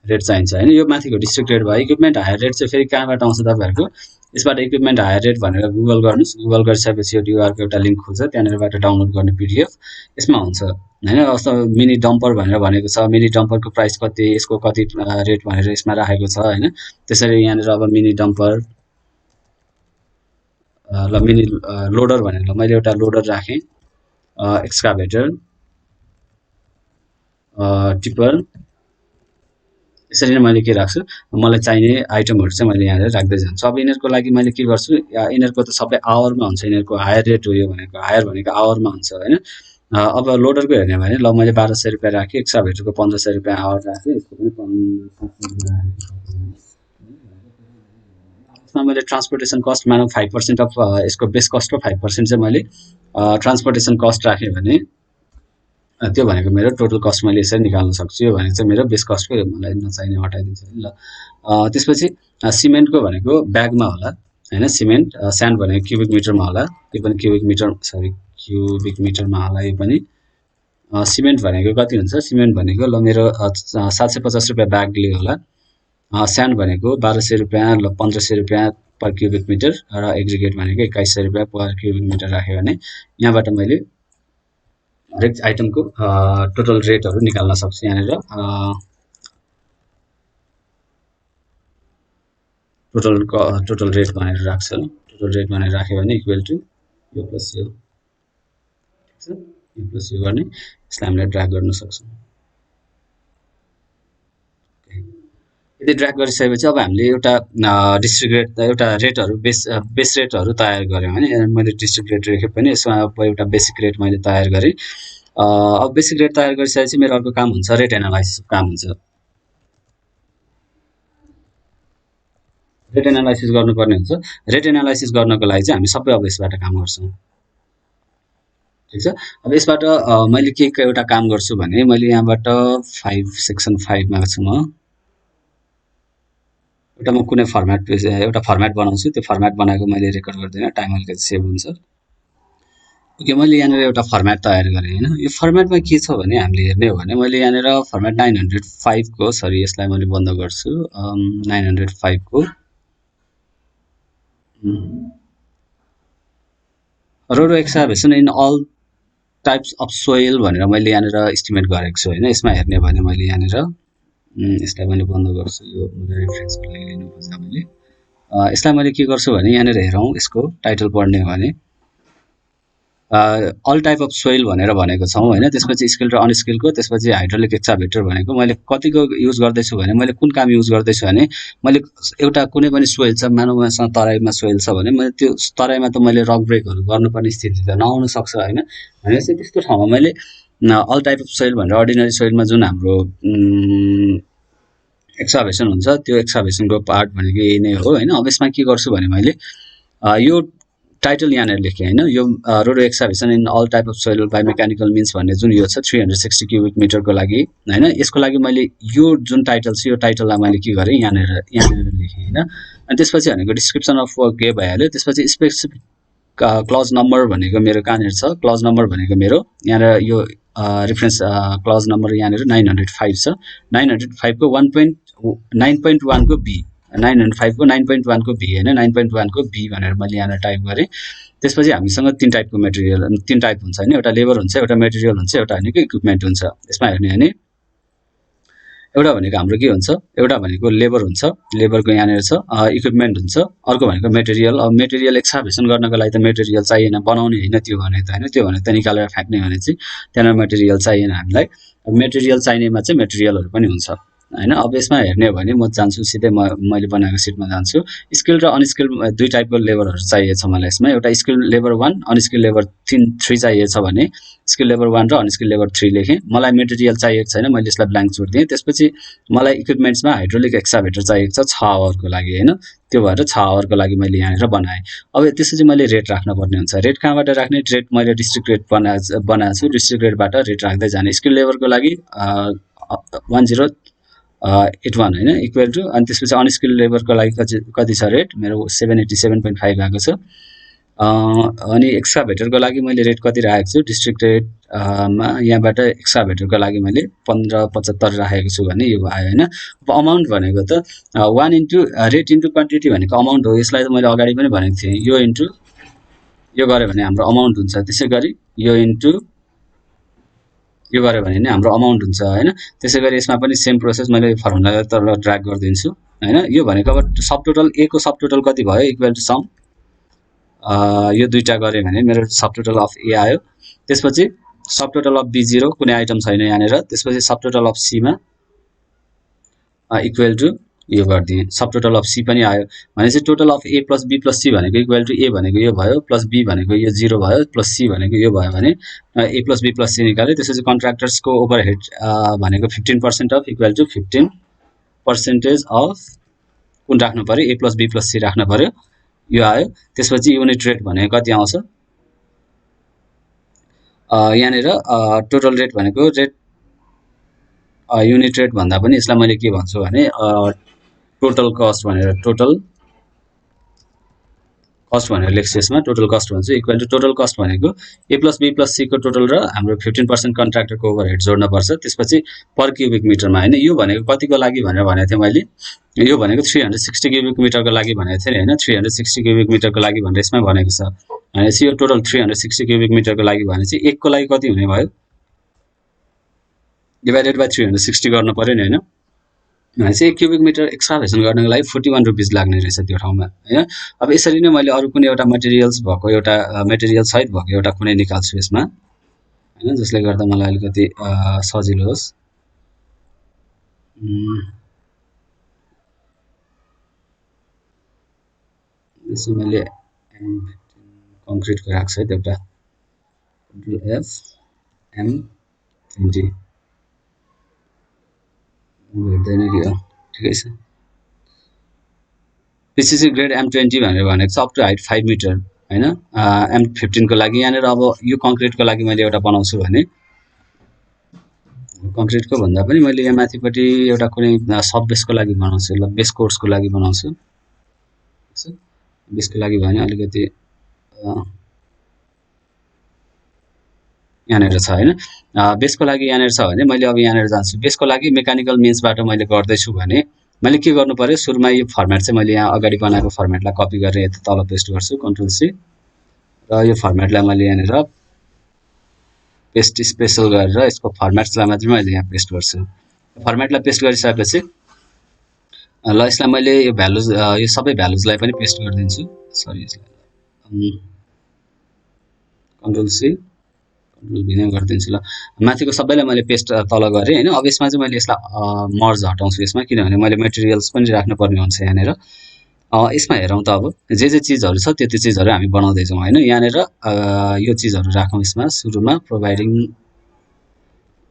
rate चाहिन्छ हैन। यो माथिको डिस्ट्रिक्ट रेट भयो। इक्विपमेन्ट हायर रेट चाहिँ फेरि कहाँबाट आउँछ तपाईहरुको, यसबाट इक्विपमेन्ट हायर रेट भनेर गुगल गर्नुस्। गुगल गरिसकेपछि यो डीआर को एउटा लिंक खुल्छ, त्यहाँनिरबाट डाउनलोड गर्ने पीडीएफ यसमा हुन्छ हैन। अस्तो मिनी डम्पर भनेर भनेको छ, मिनी डम्परको प्राइस कति, यसको कति रेट भनेर यसमा राखेको छ हैन। त्यसरी यहाँनिर अब मिनी डम्पर ल मिनी लोडर भनेर ल मैले एउटा लोडर राखेँ, एक्सकाभेटर, टिपर, यसरी नै मैले के राख्छु मलाई चाहिने आइटमहरु चाहिँ मैले यहाँ राख्दै जान्छु। अब यिनीहरुको लागि मैले के गर्छु, यिनीहरुको त सबै आवरमा हुन्छ, यिनीहरुको हायर रेट हो यो भनेको, हायर भनेको आवरमा हुन्छ हैन। अब लोडरको हेर्ने भने ल मैले 1200 रुपैयाँ राखेँ, एक्सकाभेटरको 1500 रुपैयाँ आवर राखेँ, यसको पनि 1500 यसमा मैले ट्रान्सपोर्टेसन कस्ट मानौ 5% अफ यसको बेस कस्ट र 5% चाहिँ मैले ट्रान्सपोर्टेसन कस्ट राखेँ भने त्यो भनेको मेरो टोटल कस्ट मैले यसरी निकाल्न सक्छु। यो भनेको चाहिँ मेरो बेस कस्टको, मलाई नचाहिने हटाइदिन्छु नि ल। त्यसपछि सिमेन्टको भनेको ब्यागमा होला हैन, सिमेन्ट, स्यान्ड भनेको क्युबिक मिटरमा होला, यो पनि क्युबिक मिटर क्युबिक मिटरमा होला। यो पनि सिमेन्ट भनेको कति हुन्छ, सिमेन्ट भनेको ल मेरो 750 रुपैयाँ ब्यागले होला। स्यान्ड भनेको 1200 रुपैयाँ ल 1500 रुपैयाँ पर क्युबिक मिटर र एग्रिगेट भनेको 2100 रुपैयाँ पर क्युबिक मिटर राख्यो भने यहाँबाट मैले हरेक आइटमको टोटल रेटहरु निकाल्न सक्छु। यहाँनिर टोटल रेट भनेर राख्छ, टोटल रेट भनेर राख्यो भने इक्वल टु यो प्लस यो, यो प्लस यो गर्ने, यसलाई हामीले ड्र्याग गर्न सक्छौं। यदि ड्र्याग गरिसकेपछि अब हामीले एउटा डिस्ट्रिक्ट रेट, एउटा रेटहरु बेस रेटहरु तयार गर्यौं भने मैले डिस्ट्रिक्ट रेट लेखे पनि यसमा एउटा बेसिक रेट मैले तयार गरे। अब बेसिक रेट तयार गरिसकेपछि मेरो अर्को काम हुन्छ रेट एनालाइसिस काम हुन्छ। रेट एनालाइसिस गर्नुपर्ने हुन्छ। रेट एनालाइसिस गर्नको लागि चाहिँ हामी सबै अब यसबाट काम गर्छौं, ठीक छ। अब यसबाट मैले के एउटा काम गर्छु भने मैले यहाँबाट 5 सेक्सन 5 मा छु म, एउटा म कुनै फर्म्याट एउटा फर्म्याट बनाउँछु, त्यो फर्म्याट बनाएको मैले रेकर्ड गर्दिन, टाइम अलिकति सेभ हुन्छ। ओके, मैले यहाँनिर एउटा फर्म्याट तयार गरेँ हैन। यो फर्म्याटमा के छ भने हामीले हेर्ने हो भने मैले यहाँनिर फर्म्याट 905 को, सरी यसलाई मैले बन्द गर्छु, 905 को road excavation in all types of soil भनेर मैले यहाँनिर एस्टिमेट गरेको छु हैन। यसमा हेर्ने भने मैले यहाँनिर यसलाई मैले बन्द गर्छु, यो रेफरेन्सको लागि लिनुपर्छ मैले। यसलाई मैले के गर्छु भने यहाँनिर हेरौं, यसको टाइटल पढ्ने हो भने अल टाइप अफ सोइल भनेर भनेको छौं हैन। त्यसपछि स्किल र अनस्किलको, त्यसपछि हाइड्रोलिक एक्सकाभेटर भनेको मैले कतिको युज गर्दैछु भने मैले कुन काम युज गर्दैछु भने मैले एउटा कुनै पनि सोइल छ, मानव मसँग तराईमा सोइल छ भने मैले त्यो तराईमा त मैले रक ब्रेकहरु गर्नुपर्ने स्थिति त नआउन सक्छ हैन। भनेपछि त्यस्तो ठाउँमा मैले अल टाइप अफ सोइल भनेर अर्डिनरी सोइलमा जुन हाम्रो एक्सकाभेसन हुन्छ त्यो एक्सकाभेसनको पार्ट भनेको यही नै हो हैन। अब यसमा के गर्छु भने मैले यो टाइटल यहाँनिर लेखेँ हैन, यो road excavation in all type of soil by mechanical means भन्ने जुन यो छ 360 क्युबिक मिटरको लागि हैन। यसको लागि मैले यो जुन टाइटल छ यो टाइटललाई मैले के गरेँ यहाँनिर लेखेँ हैन। अनि त्यसपछि भनेको डिस्क्रिप्सन अफ वर्क के भइहाल्यो। त्यसपछि स्पेसिफिक क्लज नम्बर भनेको मेरो कहाँनिर छ, क्लज नम्बर भनेको मेरो यहाँनिर यो रेफरेन्स क्लज नम्बर यहाँनिर 905 छ। 905 को 9.1 को बी, 905 को 9.1 को बी हैन, 9.1 को बी भनेर मैले यहाँ टाइप गरेँ। त्यसपछि हामीसँग तीन टाइपको मटेरियल, तीन टाइप हुन्छ हैन, एउटा लेबर हुन्छ, एउटा मटेरियल हुन्छ, एउटा भनेको इक्विपमेन्ट हुन्छ। यसमा हेर्ने भने एउटा भनेको हाम्रो के हुन्छ, एउटा भनेको लेबर हुन्छ, लेबरको यहाँनिर छ, इक्विपमेन्ट हुन्छ, अर्को भनेको मटेरियल। अब मटेरियल एक्सकाभेसन गर्नको लागि त मटेरियल चाहिएन, बनाउने हैन त्यो भने त हैन, त्यो भने त निकालेर फ्याक्ने भने चाहिँ त्यहाँ मटेरियल चाहिएन हामीलाई। अब मटेरियल चाहिनेमा चाहिँ मटेरियलहरु पनि हुन्छ हैन। अब यसमा हेर्ने हो भने म जान्छु सिधै मैले बनाएको सिटमा जान्छु। स्किल र अनस्किल दुई टाइपको लेबरहरु चाहिएको छ मलाई यसमा। एउटा स्किल लेबर 1, अनस्किल लेबर 3 चाहिएको छ भने स्किल लेबर 1 र अनस्किल लेबर 3 लेखेँ। मलाई मटेरियल चाहिएको छैन, मैले यसलाई ब्ल्याङ्क छोड्दिएँ। त्यसपछि मलाई इक्विपमेन्ट्समा हाइड्रोलिक एक्सकाभेटर चाहिएको छ 6 आवरको लागि हैन, त्यो भएर 6 आवरको लागि मैले यहाँनिर बनाएँ। अब त्यसपछि मैले रेट राख्न पर्ने हुन्छ। रेट कहाँबाट राख्ने, रेट मैले डिस्ट्रिक्ट रेट बनाएको छु, डिस्ट्रिक्ट रेटबाट रेट राख्दै जाने। स्किल लेबरको लागि 10 81 हैन इक्वल टु अनि त्यसपछि अनस्किल्ड लेबरको लागि कति छ रेट मेरो 787.5 आएको छ अनि एक्स्काभेटरको लागि मैले रेट कति राखेको छु डिस्ट्रिक्ट रेट मा यहाँबाट एक्स्काभेटरको लागि मैले 1575 राखेको छु भने यो आयो हैन अब अमाउन्ट भनेको त 1 इन्टु रेट इन्टु क्वान्टिटी भनेको अमाउन्ट हो यसलाई त मैले अगाडि पनि भनेको थिएँ यो इन्टु यो गरे भने हाम्रो अमाउन्ट हुन्छ त्यसैगरी यो इन्टु यो गरे भने नि हाम्रो अमाउन्ट हुन्छ हैन त्यसैगरी यसमा पनि सेम प्रोसेस मैले फर्मुला तल ड्र्याग गर्दिन्छु हैन यो भनेको अब सब टोटल a को सब टोटल कति भयो इक्वल टु सम यो दुईटा गरे भने मेरो सब टोटल अफ a आयो त्यसपछि सब टोटल अफ b0 कुनै आइटम छैन यहाँनेर त्यसपछि सब टोटल अफ c मा इक्वल टु यो गर्दिए सब टोटल अफ c पनि आयो भनेपछि total of a plus b plus c भनेको इक्वल टु a भनेको यो भयो प्लस b भनेको यो 0 भयो प्लस c भनेको यो भयो भने a plus b plus c निकाल्यो त्यसपछि कन्ट्र्याक्टर्सको ओभरहेड भनेको 15% अफ इक्वल टु 15% अफ कुन राख्नु पर्यो a plus b plus c राख्नु पर्यो यो आयो त्यसपछि युनिट रेट भनेको कति आउँछ यहाँनेर टोटल रेट भनेको रेट युनिट रेट भन्दा पनि यसलाई मैले के भन्छु भने टोटल कस्ट भनेर टोटल कस्ट भनेर लेख्छु यसमा टोटल कस्ट भन्छ इक्वल टु टोटल कस्ट भनेको a plus b plus c को टोटल र हाम्रो 15% कन्ट्र्याक्टरको ओभरहेड जोड्न पर्छ त्यसपछि पर क्युबिक मिटरमा हैन यो भनेको कतिको लागि भनेर भनेको थिएँ मैले यो भनेको 360 क्युबिक मिटरको लागि भनेको थिएँ हैन 360 क्युबिक मिटरको लागि भनेर यसमा भनेको छ भनेपछि यो टोटल 360 क्युबिक मिटरको लागि भनेपछि एक को लागि कति हुने भयो डिवाइडेड बाइ 360 गर्नु पर्यो नि हैन भनेपछि 1 क्युबिक मिटर एक्सकाभेसन गर्नको लागि 41 रुपैयाँ लाग्ने रहेछ त्यो ठाउँमा हैन अब यसरी नै मैले अरु कुनै एउटा मटेरियल्स भएको एउटा मटेरियल सहित भएको एउटा कुनै निकाल्छु यसमा हैन जसले गर्दा मलाई अलिकति सजिलो होस् यसो मैले कङ्क्रिटको राख्छु है एउटा कन्ट्रोल एफ M20 भेट्दैन कि हो ठिकै छ PCC ग्रेड M20 भनेर भनेको छ अप टु हाइट 5 मिटर हैन M15 को लागि यहाँनेर अब यो कङ्क्रिटको लागि मैले एउटा बनाउँछु भने कङ्क्रिटको भन्दा पनि मैले यहाँ माथिपट्टि एउटा कुनै सब बेसको लागि बनाउँछु ल बेस कोर्सको लागि बनाउँछु बेसको लागि भने अलिकति यहाँनेर छ हैन बेसको लागि यहाँनेर छ भने मैले अब यहाँनेर जान्छु बेसको लागि मेकानिकल मिन्सबाट मैले गर्दै छु भने मैले के गर्नु पर्यो सुरुमा यो फर्मेट चाहिँ मैले यहाँ अगाडि बनाएको फर्मेटलाई कपी गरेर यता तल पेस्ट गर्छु कन्ट्रोल सी र यो फर्मेटलाई मैले यहाँनेर पेस्ट स्पेशल गरेर यसको फर्मेट्सलाई मात्र मैले यहाँ पेस्ट गर्छु फर्मेटलाई पेस्ट गरिसकेपछि ल यसलाई मैले यो भ्यालुज यो सबै भ्यालुजलाई पनि पेस्ट गरिदिन्छु सरी यसलाई कन्ट्रोल सी कन्ट्रोल भी नै गरिदिन्छु ल माथिको सबैलाई मैले पेस्ट तल गरे हैन अब यसमा चाहिँ मैले यसलाई मर्ज हटाउँछु यसमा किनभने मैले मटेरियल्स पनि राख्नु पर्ने हुन्छ यहाँनेर यसमा हेरौं त अब जे चीजहरु छ त्यो चीजहरु हामी बनाउँदै जाउँ हैन यहाँनेर यो चीजहरु राखौं यसमा सुरुमा प्रोभाइडिङ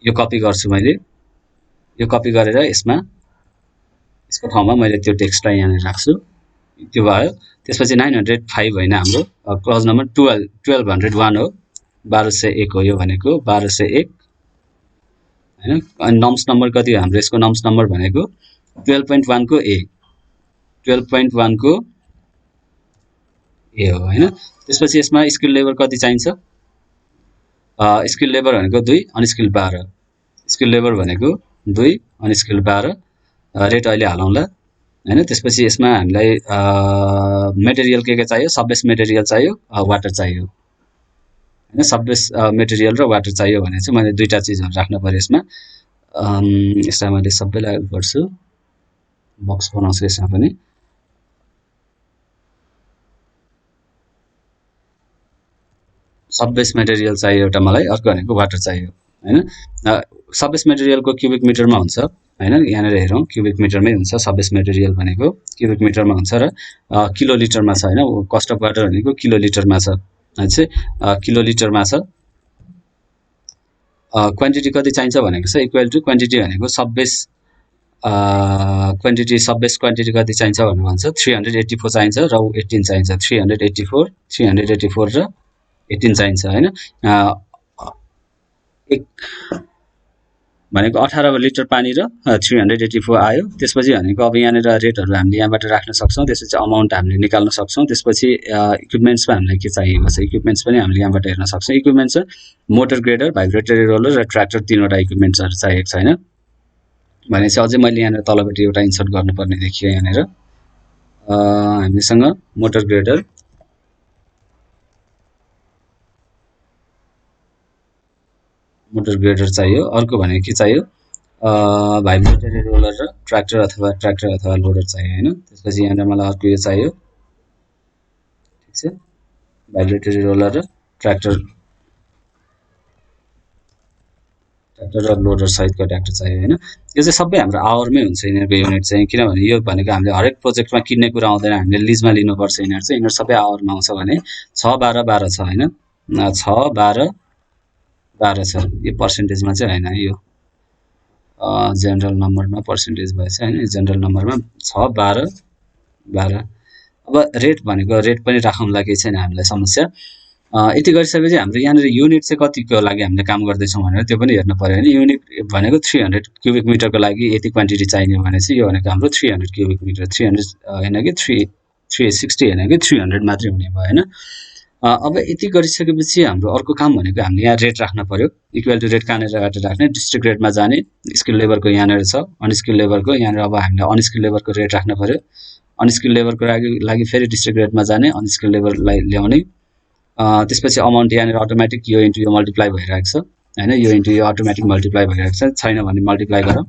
यो कपी गर्छु मैले यो कपी गरेर यसमा यसको ठाउँमा मैले त्यो टेक्स्टलाई यहाँ राख्छु त्यो भयो त्यसपछि 905 हैन हाम्रो क्लज नम्बर 1201 हो 1201 हो यो भनेको 1201 हैन अनि नम्स नम्बर कति हो हाम्रो यसको नम्स नम्बर भनेको 12.1 को a 12.1 को ए हो हैन त्यसपछि यसमा स्किल लेबर कति चाहिन्छ स्किल लेबर भनेको 2 अनस्किल 12 स्किल लेबर भनेको 2 अनस्किल 12 रेट अहिले हालौँला हैन त्यसपछि यसमा हामीलाई मटेरियल के चाहियो सबबेस मटेरियल चाहियो वाटर चाहियो हैन सबबेस मटेरियल र वाटर चाहियो भने चाहिँ मैले दुईटा चीजहरु राख्न पर्यो यसमा यसलाई मैले सबैलाई गर्छु बक्स बनाउँछु यसमा पनि सबबेस मटेरियल चाहियो एउटा मलाई अर्को भनेको वाटर चाहियो हैन सबबेस मटेरियलको क्युबिक मिटरमा हुन्छ हैन यहाँनेर हेरौं क्युबिक मिटरमै हुन्छ सबबेस मटेरियल भनेको क्युबिक मिटरमा हुन्छ र किलो लिटरमा छ हैन कस्ट अफ वाटर भनेको किलो लिटरमा छ चाहिँ किलो लिटरमा छ क्वान्टिटी कति चाहिन्छ भनेको छ इक्वल टु क्वान्टिटी भनेको सबबेस क्वान्टिटी सबबेस क्वान्टिटी कति चाहिन्छ भनेर भन्छ 384 चाहिन्छ र 18 चाहिन्छ 384 र 18 चाहिन्छ हैन भनेको 18 लिटर पानी र 384 आयो। त्यसपछि भनेको अब यहाँनिर रेटहरू हामीले यहाँबाट राख्न सक्छौँ। त्यसपछि अमाउन्ट हामीले निकाल्न सक्छौँ। त्यसपछि इक्विपमेन्ट्समा हामीलाई के चाहिएको छ इक्विपमेन्ट्स पनि हामीले यहाँबाट हेर्न सक्छौँ। इक्विपमेन्ट्स मोटर ग्रेडर, भाइब्रेटरी रोलर र ट्र्याक्टर, तीनवटा इक्विपमेन्ट्सहरू चाहिएको छ हैन। भनेपछि अझै मैले यहाँनिर तलपट्टि एउटा इन्सर्ट गर्नुपर्ने देखियो। यहाँनिर हामीसँग मोटर ग्रेडर, चाहियो। अर्को भनेको के चाहियो भाइब्रेटरी रोलर र ट्र्याक्टर अथवा लोडर चाहियो हैन। त्यसपछि यहाँनिर मलाई अर्को यो चाहियो। ठीक छ, भाइब्रेटरी रोलर र ट्र्याक्टर र लोडर सहितको ट्र्याक्टर चाहियो हैन। यो चाहिँ सबै हाम्रो आवरमै हुन्छ यिनीहरूको युनिट चाहिँ, किनभने यो भनेको हामीले हरेक प्रोजेक्टमा किन्ने कुरा आउँदैन, हामीले लिजमा लिनुपर्छ। यिनीहरू चाहिँ सबै आवरमा आउँछ भने 6 12 12 छ हैन। 6 12 12 छ। यो पर्सेन्टेजमा चाहिँ हैन, यो जेनरल नम्बरमा पर्सेन्टेज भएछ हैन। जेनरल नम्बरमा 6 12 12। अब रेट भनेको रेट पनि राखौँला, केही छैन हामीलाई समस्या। यति गरिसकेपछि हाम्रो यहाँनिर युनिट चाहिँ कतिको लागि हामीले काम गर्दैछौँ भनेर त्यो पनि हेर्नु पर्यो हैन। युनिट भनेको 300 क्युबिक मिटरको लागि यति क्वान्टिटी चाहिने भने चाहिँ यो भनेको हाम्रो 300 क्युबिक मिटर, 300 हैन कि 360 हैन कि 300 मात्रै हुने भयो हैन। अब यति गरिसकेपछि हाम्रो अर्को काम भनेको हामीले यहाँ रेट राख्न पर्यो। इक्वल टु रेट कहाँनिरबाट राख्ने, डिस्ट्रिक्ट रेटमा जाने। स्किल लेबरको यहाँनिर छ, अनस्किल लेबरको यहाँनिर। अब हामीले अनस्किल लेबरको रेट राख्न पर्यो। अनस्किल लेबरको लागि फेरि डिस्ट्रिक्ट रेटमा जाने, अनस्किल लेबरलाई ल्याउने। त्यसपछि अमाउन्ट यहाँनिर अटोमेटिक यो इन्टु यो मल्टिप्लाई भइरहेको छ हैन। यो इन्टु यो अटोमेटिक मल्टिप्लाई भइरहेको छ, छैन भने मल्टिप्लाई गरौँ।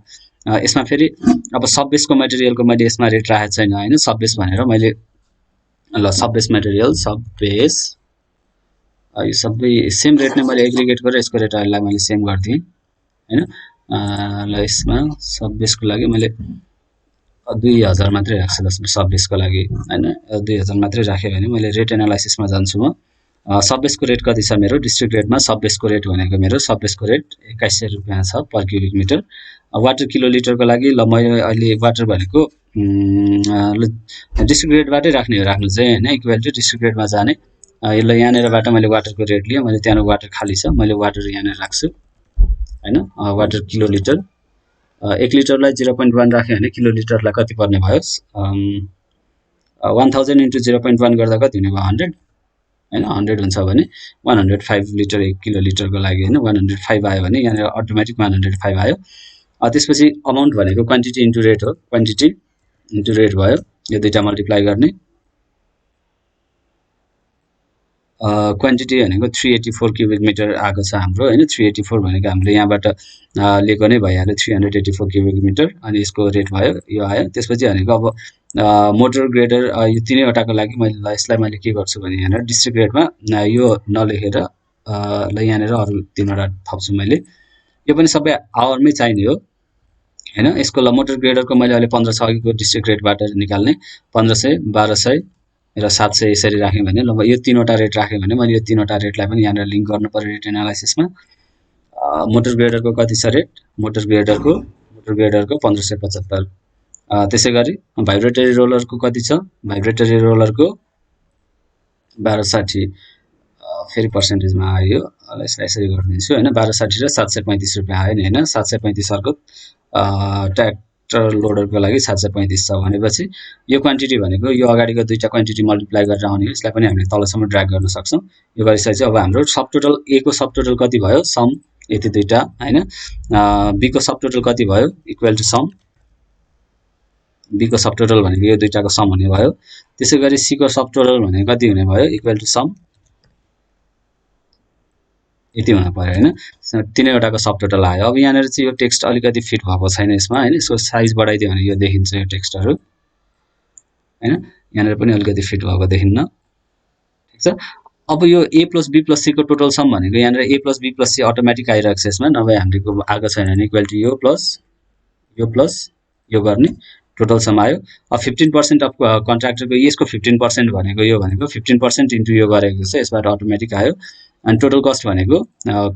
यसमा फेरि अब सबबेसको मटेरियलको मैले यसमा रेट राखेको छैन हैन। सबबेस भनेर मैले ल सबबेस मटेरियल, सबबेस, यो सबै सेम रेट नै मैले एग्रिगेट गरेर यसको रेटहरूलाई मैले सेम गरिदिएँ हैन। ल यसमा सबबेसको लागि मैले 2000 मात्रै राख्छु। सबबेसको लागि हैन 2000 मात्रै राखेँ भने मैले रेट एनालाइसिसमा जान्छु। म सबबेसको रेट कति छ मेरो, डिस्ट्रिक्ट रेटमा सबबेसको रेट भनेको मेरो सबबेसको रेट 2100 रुपैयाँ छ per cubic metre. Water kilo लिटरको लागि ल मैले अहिले वाटर भनेको डिस्ट्रिक्ट रेटबाटै राख्नु चाहिँ हैन। इक्वल टु डिस्ट्रिक्ट रेटमा जाने। ल यहाँनिरबाट मैले वाटरको रेट लिएँ, मैले त्यहाँ वाटर खाली छ, मैले वाटर यहाँनिर राख्छु हैन। वाटर किलो लिटर, 1 लिटरलाई 0.1 राखेँ भने किलो लिटरलाई कति पर्ने भयो 1000 इन्टु 0.1 गर्दा कति हुने भयो 100 हैन। 100 हुन्छ भने 105 लिटर 1 किलो लिटरको लागि हैन। 105 आयो भने यहाँनिर अटोमेटिक 105 आयो। त्यसपछि अमाउन्ट भनेको क्वान्टिटी इन्टु रेट हो, क्वान्टिटी इन्टु रेट भयो। यो दुईटा मल्टिप्लाई गर्ने। क्वान्टिटी भनेको 384 क्युबिक मिटर आएको छ हाम्रो हैन। 384 भनेको हामीले यहाँबाट लिएको नै भइहाल्यो 384 क्युबिक मिटर। अनि यसको रेट भयो, यो आयो। त्यसपछि भनेको अब मोटर ग्रेडर यो तीनैवटाको लागि मैले ल यसलाई मैले के गर्छु भने यहाँनिर डिस्ट्रिक्ट रेटमा यो नलेखेर ल यहाँनिर अरू तीनवटा थप्छु मैले। यो पनि सबै आवरमै चाहिने हो हैन। यसको ल मोटर ग्रेडरको मैले अहिले 1500 अघिको डिस्ट्रिक्ट रेटबाट निकाल्ने 1500 1200 र 700 यसरी राखेँ भने ल यो तीनवटा रेट राखेँ भने मैले यो तीनवटा रेटलाई पनि यहाँनिर लिङ्क गर्नु पर्यो रेट एनालाइसिसमा। मोटर ग्रेडरको कति छ रेट, मोटर ग्रेडरको 1575। त्यसै गरी भाइब्रेटरी रोलरको कति छ, भाइब्रेटरी रोलरको 1260। फेरि पर्सेन्टेजमा आयो, यसलाई यसरी गरिदिन्छु हैन। 1260 र 735 रुपैयाँ आयो नि हैन। 735 अर्को ट्र्याक्टर लोडरको लागि 735 छ भनेपछि यो क्वान्टिटी भनेको यो अगाडिको दुईटा क्वान्टिटी मल्टिप्लाई गरेर आउने हो। यसलाई पनि हामीले तलसम्म ड्र्याग गर्न सक्छौँ। यो गरिसकेपछि अब हाम्रो सब टोटल ए को सब टोटल कति भयो, सम यति दुईटा हैन। बी को सब टोटल कति भयो, इक्वल टु सम, बी को सब टोटल भनेको यो दुईटाको सम हुने भयो। त्यसै गरी सी को सब टोटल भनेको कति हुने भयो, इक्वल टु सम, यति हुन पर्यो हैन। तीनैवटाको सब टोटल आयो। अब यहाँनिर चाहिँ यो टेक्स्ट अलिकति फिट भएको छैन यसमा हैन। यसको साइज बढाइदियो भने यो देखिन्छ यो टेक्स्टहरु हैन। यहाँनिर पनि अलिकति फिट भएको देखिन्न। ठीक छ। अब यो a + b + c को टोटल सम भनेको यहाँनिर a + b + c अटोमेटिक आइरहेको छ यसमा, नभए हामीको आएको छैन भने इक्वल टु यो प्लस यो गर्ने टोटल सम आयो। अब 15% अफ कन्ट्र्याक्टरको यसको 15% भनेको यो भनेको 15% इन्टु यो गरेको छ, यसबाट अटोमेटिक आयो। अनि टोटल कस्ट भनेको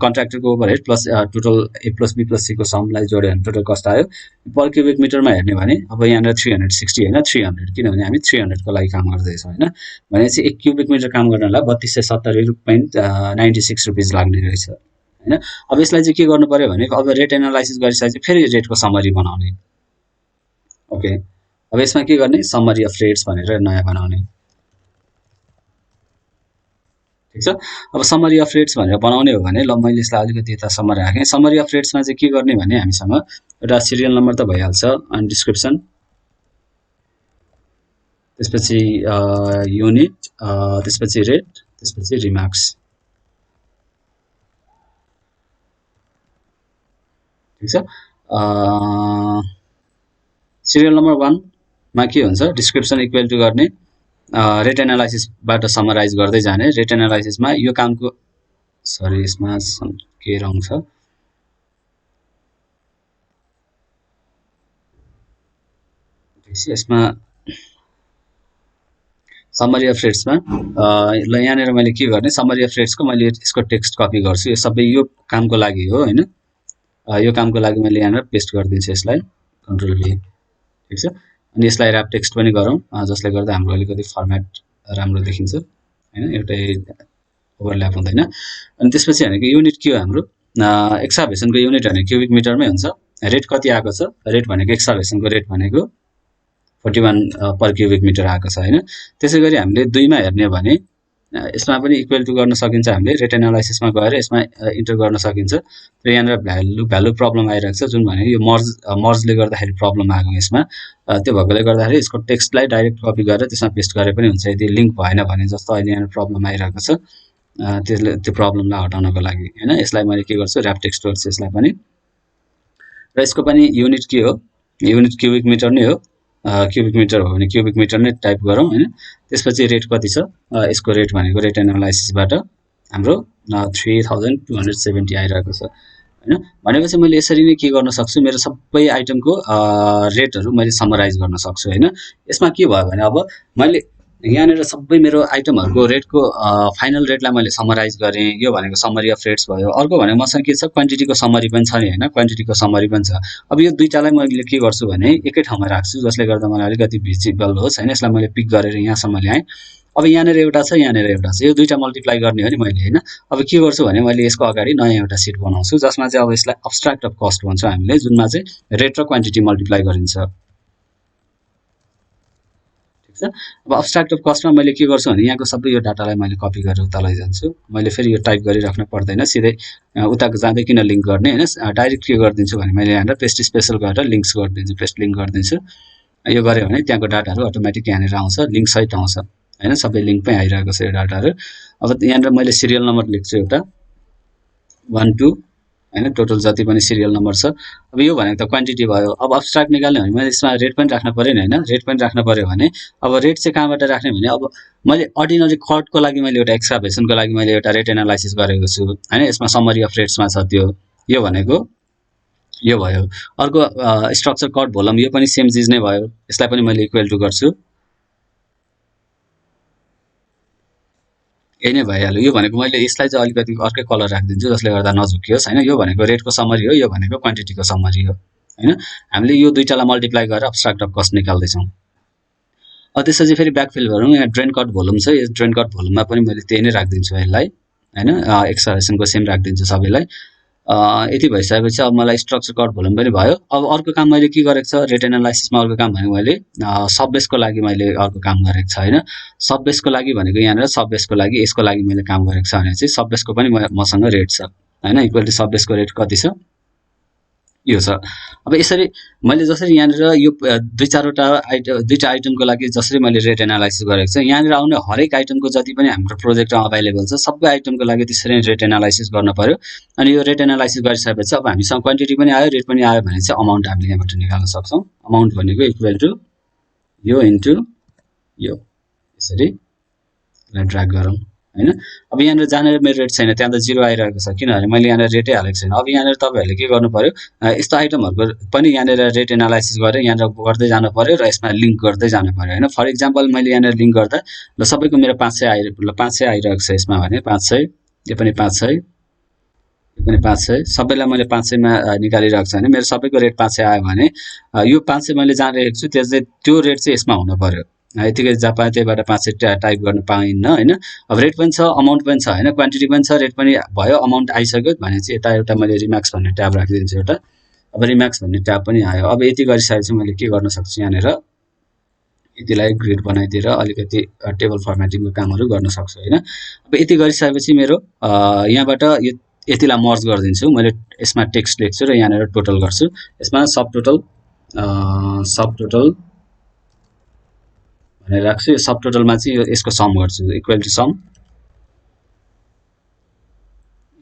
कन्ट्र्याक्टरको overhead plus total a + b + c को समलाई जोड्यो भने टोटल कस्ट आयो। पर क्युबिक मिटरमा हेर्ने भने अब यहाँनिर 360 हैन 300, किनभने हामी 300 को लागि काम गर्दैछौँ हैन। भनेपछि 1 क्युबिक मिटर काम गर्नलाई 3270.96 रुपैयाँ लाग्ने रहेछ हैन। अब यसलाई चाहिँ के गर्नु पर्यो भने अब रेट एनालाइसिस गरिसकेपछि फेरि रेटको समरी बनाउने। ओके, अब यसमा के गर्ने समरी अफ रेट्स भनेर नयाँ बनाउने। ठीक छ। अब समरी अफ रेट्स भनेर बनाउने हो भने ल मैले यसलाई अलिकति यता समरी राखेँ। समरी अफ रेट्समा चाहिँ के गर्ने भने हामीसँग एउटा सिरियल नम्बर त भइहाल्छ अनि डिस्क्रिप्सन, त्यसपछि युनिट, त्यसपछि रेट, त्यसपछि रिमार्क्स। ठीक छ। सिरियल नम्बर 1 मा के हुन्छ डिस्क्रिप्सन इक्वल टु गर्ने रेट एनालाइसिसबाट समराइज गर्दै जाने। रेट एनालाइसिसमा यो कामको सरी यसमा के रङ छ, यसमा समरी अफ रेट्समा ल यहाँनिर मैले के गर्ने समरी अफ रेट्सको मैले यसको टेक्स्ट कपी गर्छु। यो सबै यो कामको लागि हो हैन, यो कामको लागि मैले यहाँनिर पेस्ट गरिदिन्छु यसलाई कन्ट्रोल भी। ठीक छ। अनि यसलाई र्याप टेक्स्ट पनि गरौँ जसले गर्दा हाम्रो अलिकति फर्मेट राम्रो देखिन्छ हैन, एउटै ओभरल्याप हुँदैन। अनि त्यसपछि भनेको युनिट के हो हाम्रो एक्साभेसनको युनिट भनेको क्युबिक मिटरमै हुन्छ। रेट कति आएको छ, रेट भनेको एक्साभेसनको रेट भनेको 41 पर क्युबिक मिटर आएको छ हैन। त्यसैगरी हामीले 2 मा हेर्ने भने यसमा पनि इक्वल टु गर्न सकिन्छ। हामीले रेट एनालाइसिसमा गएर यसमा इन्टर गर्न सकिन्छ। र यहाँनिर भ्यालु प्रब्लम आइरहेको छ जुन भनेको यो मर्जले गर्दाखेरि प्रब्लम आएको यसमा। त्यो भएकोले गर्दाखेरि यसको टेक्स्टलाई डाइरेक्ट कपी गरेर त्यसमा पेस्ट गरे पनि हुन्छ यदि लिङ्क भएन भने। जस्तो अहिले यहाँ प्रब्लम आइरहेको छ त्यसले त्यो प्रब्लमलाई हटाउनको लागि हैन यसलाई मैले के गर्छु र्याप टेक्स्ट गर्छु यसलाई पनि। र यसको पनि युनिट के हो, युनिट क्युबिक मिटर नै हो। क्युबिक मिटर हो भने क्युबिक मिटर नै टाइप गरौँ हैन। त्यसपछि रेट कति छ, यसको रेट भनेको रेट एनालाइसिसबाट हाम्रो 3270 आइरहेको छ हैन। भनेपछि मैले यसरी नै के गर्न सक्छु मेरो सबै आइटमको रेटहरू मैले समराइज गर्न सक्छु हैन। यसमा के भयो भने अब मैले यहाँनिर सबै मेरो आइटमहरूको रेटको फाइनल रेटलाई मैले समराइज गरेँ। यो भनेको समरी अफ रेट्स भयो। अर्को भनेको मसँग के छ क्वान्टिटीको समरी पनि छ नि हैन, क्वान्टिटीको समरी पनि छ। अब यो दुईटालाई मैले के गर्छु भने एकै ठाउँमा राख्छु जसले गर्दा मलाई अलिकति भिजिबल होस् हैन। यसलाई मैले पिक गरेर यहाँसम्म ल्याएँ। अब यहाँनिर एउटा छ यहाँनिर एउटा छ, यो दुईटा मल्टिप्लाई गर्ने हो नि मैले हैन। अब के गर्छु भने मैले यसको अगाडि नयाँ एउटा सिट बनाउँछु जसमा चाहिँ अब यसलाई अब्स्ट्राक्ट अफ कस्ट भन्छौँ हामीले, जुनमा चाहिँ रेट र क्वान्टिटी मल्टिप्लाई गरिन्छ। अब अब्स्ट्राक्ट अफ कस्टमा मैले के गर्छु भने यहाँको सबै यो डाटालाई मैले कपी गरेर उता लैजान्छु। मैले फेरि यो टाइप गरिराख्नु पर्दैन, सिधै उता जाँदै किन लिङ्क गर्ने हैन। डाइरेक्ट के गरिदिन्छु भने मैले यहाँनिर पेस्ट स्पेसल गरेर लिङ्क्स गरिदिन्छु, पेस्ट लिङ्क गरिदिन्छु। यो गऱ्यो भने त्यहाँको डाटाहरू अटोमेटिक यहाँनिर आउँछ, लिङ्क सहित आउँछ हैन। सबै लिङ्कमै आइरहेको छ यो डाटाहरू। अब यहाँनिर मैले सिरियल नम्बर लेख्छु एउटा 1 2 हैन, टोटल जति पनि सिरियल नम्बर छ। अब यो भनेको त क्वान्टिटी भयो। अब अब्स्ट्राक्ट निकाल्ने भने मैले यसमा रेट पनि राख्न पर्यो नि हैन। रेट पनि राख्न पर्यो भने अब रेट चाहिँ कहाँबाट राख्ने भने अब मैले अर्डिनरी कटको लागि मैले एउटा एक्सकाभेसनको लागि मैले एउटा रेट एनालाइसिस गरेको छु हैन। यसमा समरी अफ रेट्समा छ त्यो, यो भनेको यो भयो। अर्को स्ट्रक्चर कट भोलम यो पनि सेम चिज नै भयो, यसलाई पनि मैले इक्वल टु गर्छु, यही नै भइहाल्यो। यो भनेको मैले यसलाई चाहिँ अलिकति अर्कै कलर राखिदिन्छु जसले गर्दा नझुकियोस् हैन। यो भनेको रेटको समरी हो, यो भनेको क्वान्टिटीको समरी हो हैन। हामीले यो दुईटालाई मल्टिप्लाई गरेर अब्स्ट्राक्ट अफ कस्ट निकाल्दैछौँ। त्यसपछि फेरि ब्याकफिल गरौँ। यहाँ ड्रेन कट भोल्युम छ, यो ड्रेन कट भोल्युममा पनि मैले त्यही नै राखिदिन्छु यसलाई हैन। एक्सकाभेसनको सेम राखिदिन्छु सबैलाई। यति भइसकेपछि अब मलाई स्ट्रक्चर कट भोल्युम पनि भयो। अब अर्को काम मैले के गरेको छ रेट एनालाइसिसमा अर्को काम भनेको मैले सब बेसको लागि मैले अर्को काम गरेको छ हैन। सब बेसको लागि भनेको यहाँनिर सब बेसको लागि यसको लागि मैले काम गरेको छ भने चाहिँ सब बेसको पनि मसँग रेट छ हैन। इक्वल टु सब बेसको रेट कति छ यो छ। अब यसरी मैले जसरी यहाँनिर यो दुईटा आइटमको लागि जसरी मैले रेट एनालाइसिस गरेको छु, यहाँनिर आउने हरेक आइटमको जति पनि हाम्रो प्रोजेक्टमा अभाइलेबल छ सबै आइटमको लागि त्यसरी रेट एनालाइसिस गर्न पर्यो। अनि यो रेट एनालाइसिस गरिसकेपछि अब हामीसँग क्वान्टिटी पनि आयो, रेट पनि आयो भने चाहिँ अमाउन्ट हामीले यहाँबाट निकाल्न सक्छौँ। अमाउन्ट भनेको इक्वल टु यो इन्टु यो, यसरी ड्र्याग गरौँ हैन। अब यहाँनिर जहाँनिर मेरो रेट छैन त्यहाँ त 0 आइरहेको छ किनभने मैले यहाँनिर रेटै हालेको छैन। अब यहाँनिर तपाईँहरूले के गर्नु पर्यो, यस्तो आइटमहरूको पनि यहाँनिर रेट एनालाइसिस गरेर यहाँनिर गर्दै जानु पर्यो र यसमा लिङ्क गर्दै जानु पर्यो हैन। फर इक्जाम्पल मैले यहाँनिर लिङ्क गर्दा ल सबैको मेरो 500 आइरहेको छ यसमा भने 500, यो पनि 500, यो पनि 500, सबैलाई मैले 500 मा निकालिरहेको छ भने मेरो सबैको रेट 500 आयो भने यो 500 मैले जहाँ राखेको छु त्यो रेट चाहिँ यसमा हुनु पर्यो यतिकै जहाँ पायो त्यहीबाट 500 टाइप गर्न पाइन्न हैन। अब रेट पनि छ, अमाउन्ट पनि छ हैन, क्वान्टिटी पनि छ, रेट पनि भयो, अमाउन्ट आइसक्यो भनेपछि यता एउटा मैले रिमार्क्स भन्ने ट्याब राखिदिन्छु एउटा। अब रिमार्क्स भन्ने ट्याब पनि आयो। अब यति गरिसकेपछि मैले के गर्न सक्छु यहाँनिर यतिलाई ग्रिड बनाइदिएर अलिकति टेबल फर्मेटिङको कामहरू गर्न सक्छु हैन। अब यति गरिसकेपछि मेरो यहाँबाट यतिलाई मर्ज गरिदिन्छु। मैले यसमा टेक्स्ट लेख्छु र यहाँनिर टोटल गर्छु। यसमा सब टोटल भनेर राख्छु। यो सब टोटलमा चाहिँ यसको सम गर्छु, इक्वल टु सम,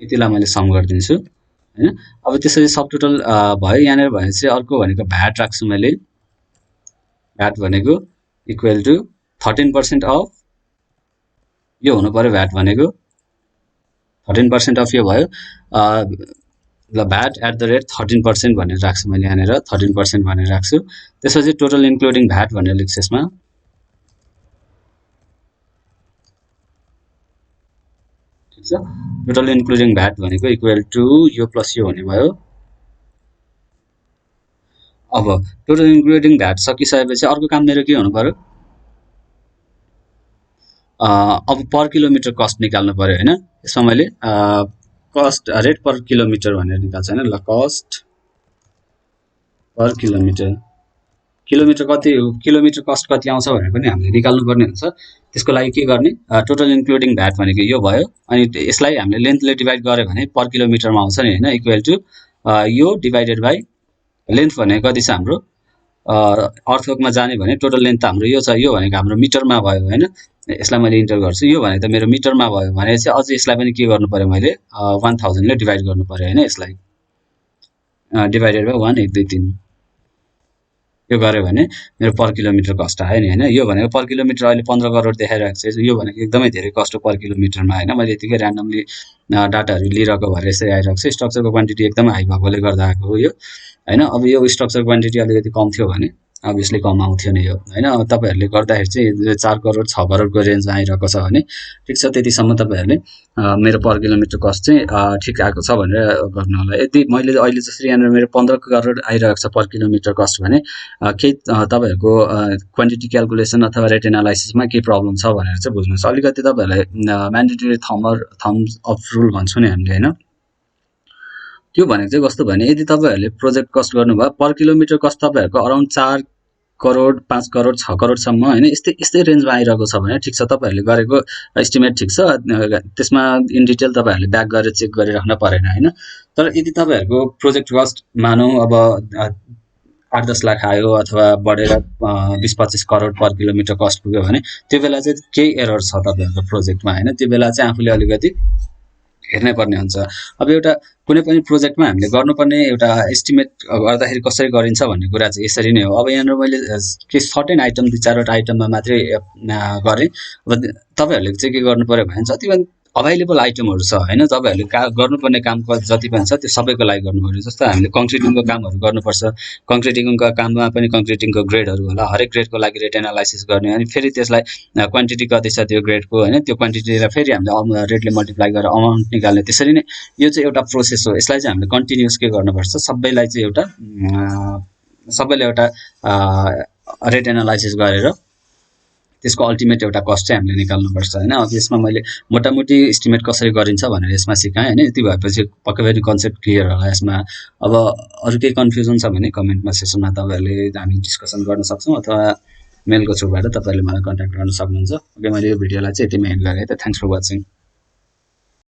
यतिलाई मैले सम गरिदिन्छु हैन। अब त्यसरी सब टोटल भयो यहाँनिर भनेपछि अर्को भनेको भ्याट राख्छु मैले। भ्याट भनेको इक्वल टु 13% अफ, यो हुनु पर्यो भ्याट भनेको 13% अफ यो भयो। ल भ्याट एट द रेट 13% भनेर राख्छु मैले यहाँनिर, 13% भनेर राख्छु। त्यसपछि टोटल इन्क्लुडिङ भ्याट भनेर लेख्छु यसमा। ठिक छ, टोटल इन्क्लुडिङ भ्याट भनेको इक्वल टु यो प्लस यो हुने भयो। अब टोटल इन्क्लुडिङ भ्याट सकिसकेपछि अर्को काम मेरो के हुनु पर्यो, अब पर किलोमिटर कस्ट निकाल्नु पर्यो हैन। यसमा मैले कस्ट रेट पर किलोमिटर भनेर निकाल्छु हैन। ल कस्ट पर किलोमिटर, किलोमिटर कति, किलोमिटर कस्ट कति आउँछ भनेर पनि हामीले निकाल्नु पर्ने हुन्छ। त्यसको लागि के गर्ने, टोटल इन्क्लुडिङ भ्याट भनेको यो भयो, अनि यसलाई हामीले लेन्थले डिभाइड गर्यो भने पर किलोमिटरमा आउँछ नि हैन, इक्वल टु यो डिभाइडेड बाइ लेन्थ भनेको कति छ हाम्रो, अर्थवर्कमा जाने भने टोटल लेन्थ त हाम्रो यो छ, यो भनेको हाम्रो मिटरमा भयो हैन। यसलाई मैले इन्टर गर्छु, यो भनेको त मेरो मिटरमा भयो भने चाहिँ अझ यसलाई पनि के गर्नु पर्यो मैले 1000 ले डिभाइड गर्नु पर्यो हैन। यसलाई डिभाइडेड बाइ 1 1 2 3 यो गर्यो भने मेरो पर किलोमिटर कस्ट आयो नि हैन। यो भनेको पर किलोमिटर अहिले 15 करोड देखाइरहेको छ, यो भनेको एकदमै धेरै कस्ट हो पर किलोमिटरमा हैन। मैले यतिकै र्यान्डमली डाटाहरू लिइरहेको भएर यसरी आइरहेको छ। स्ट्रक्चरको क्वान्टिटी एकदमै हाई भएकोले गर्दा आएको हो यो हैन। अब यो स्ट्रक्चर क्वान्टिटी अलिकति कम थियो भने अभियसली कम आउँथ्यो नि यो हैन। अब तपाईहरुले गर्दाखेरि चाहिँ 4 करोड 6 करोडको रेन्जमा आइरहेको छ भने ठिक छ, त्यतिसम्म तपाईहरुले मेरो पर किलोमिटर कस्ट चाहिँ ठिक आएको छ भनेर गर्नु होला। यदि मैले अहिले जसरी यहाँनिर मेरो 15 करोड आइरहेको छ पर किलोमिटर कस्ट भने केही तपाईहरुको क्वान्टिटी क्याल्कुलेसन अथवा रेट एनालाइसिसमा के प्रब्लम छ भनेर चाहिँ बुझ्नुस्। अलिकति तपाईहरुलाई म्यान्डेटरी थम्स अप रुल भन्छौं नि हामीले हैन। त्यो भनेको चाहिँ कस्तो भने यदि तपाईहरुले प्रोजेक्ट कस्ट गर्नुभयो पर किलोमिटर कस्ट तपाईहरुको अराउन्ड 4 करोड 5 करोड 6 करोड सम्म हैन, यस्तै रेन्जमा आइरहेको छ भने ठिक छ, तपाईहरुले गरेको एस्टिमेट ठिक छ। त्यसमा इन डिटेल तपाईहरुले ब्याक गरेर चेक गरिराख्न परेन हैन। तर यदि तपाईहरुको प्रोजेक्ट कस्ट मानौ अब 8-10 लाख आयो अथवा बढेर 20-25 करोड पर किलोमिटर कस्ट पुग्यो भने त्यो बेला चाहिँ केही एरर छ तपाईहरुको प्रोजेक्टमा हैन। त्यो बेला चाहिँ आफूले अलिकति हेर्नै पर्ने हुन्छ। अब एउटा कुनै पनि प्रोजेक्टमा हामीले गर्नुपर्ने एउटा एस्टिमेट गर्दाखेरि कसरी गरिन्छ भन्ने कुरा चाहिँ यसरी नै हो। अब यहाँनिर मैले के सर्टेन आइटम 2-4 वटा आइटममा मात्रै गरे। अब तपाईहरुले चाहिँ के गर्नु पर्यो भने जति पनि अभाइलेबल आइटमहरु छ हैन, तपाईहरुले गर्नुपर्ने काम जति पनि छ त्यो सबैको लागि गर्नुपर्यो। जस्तो हामीले कङ्क्रिटिङको कामहरु गर्नुपर्छ, कङ्क्रिटिङको काममा पनि कङ्क्रिटिङको ग्रेडहरु होला, हरेक ग्रेडको लागि रेट एनालाइसिस गर्ने, अनि फेरि त्यसलाई क्वान्टिटी कति छ त्यो ग्रेडको हैन, त्यो क्वान्टिटीलाई फेरि हामीले रेटले मल्टिप्लाई गरेर अमाउन्ट निकाल्ने। त्यसरी नै यो चाहिँ एउटा प्रोसेस हो। यसलाई चाहिँ हामीले कन्टिन्युअस के गर्नुपर्छ, सबैलाई चाहिँ सबैले एउटा रेट एनालाइसिस गरेर त्यसको अल्टिमेट एउटा कस्ट चाहिँ हामीले निकाल्नुपर्छ हैन। अब यसमा मैले मोटामोटी एस्टिमेट कसरी गरिन्छ भनेर यसमा सिकाएँ हैन। यति भएपछि पक्कै पनि कन्सेप्ट क्लियर होला यसमा। अब अरु केही कन्फ्युजन छ भने कमेन्टमा सेसनमा तपाईहरुले हामी डिस्कसन गर्न सक्छौं अथवा मेलको थ्रुबाट तपाईहरुले मलाई कन्ट्याक्ट गर्न सक्नुहुन्छ। ओके, मैले यो भिडियोलाई चाहिँ यतिमै एन्ड गरेँ। Thanks for watching.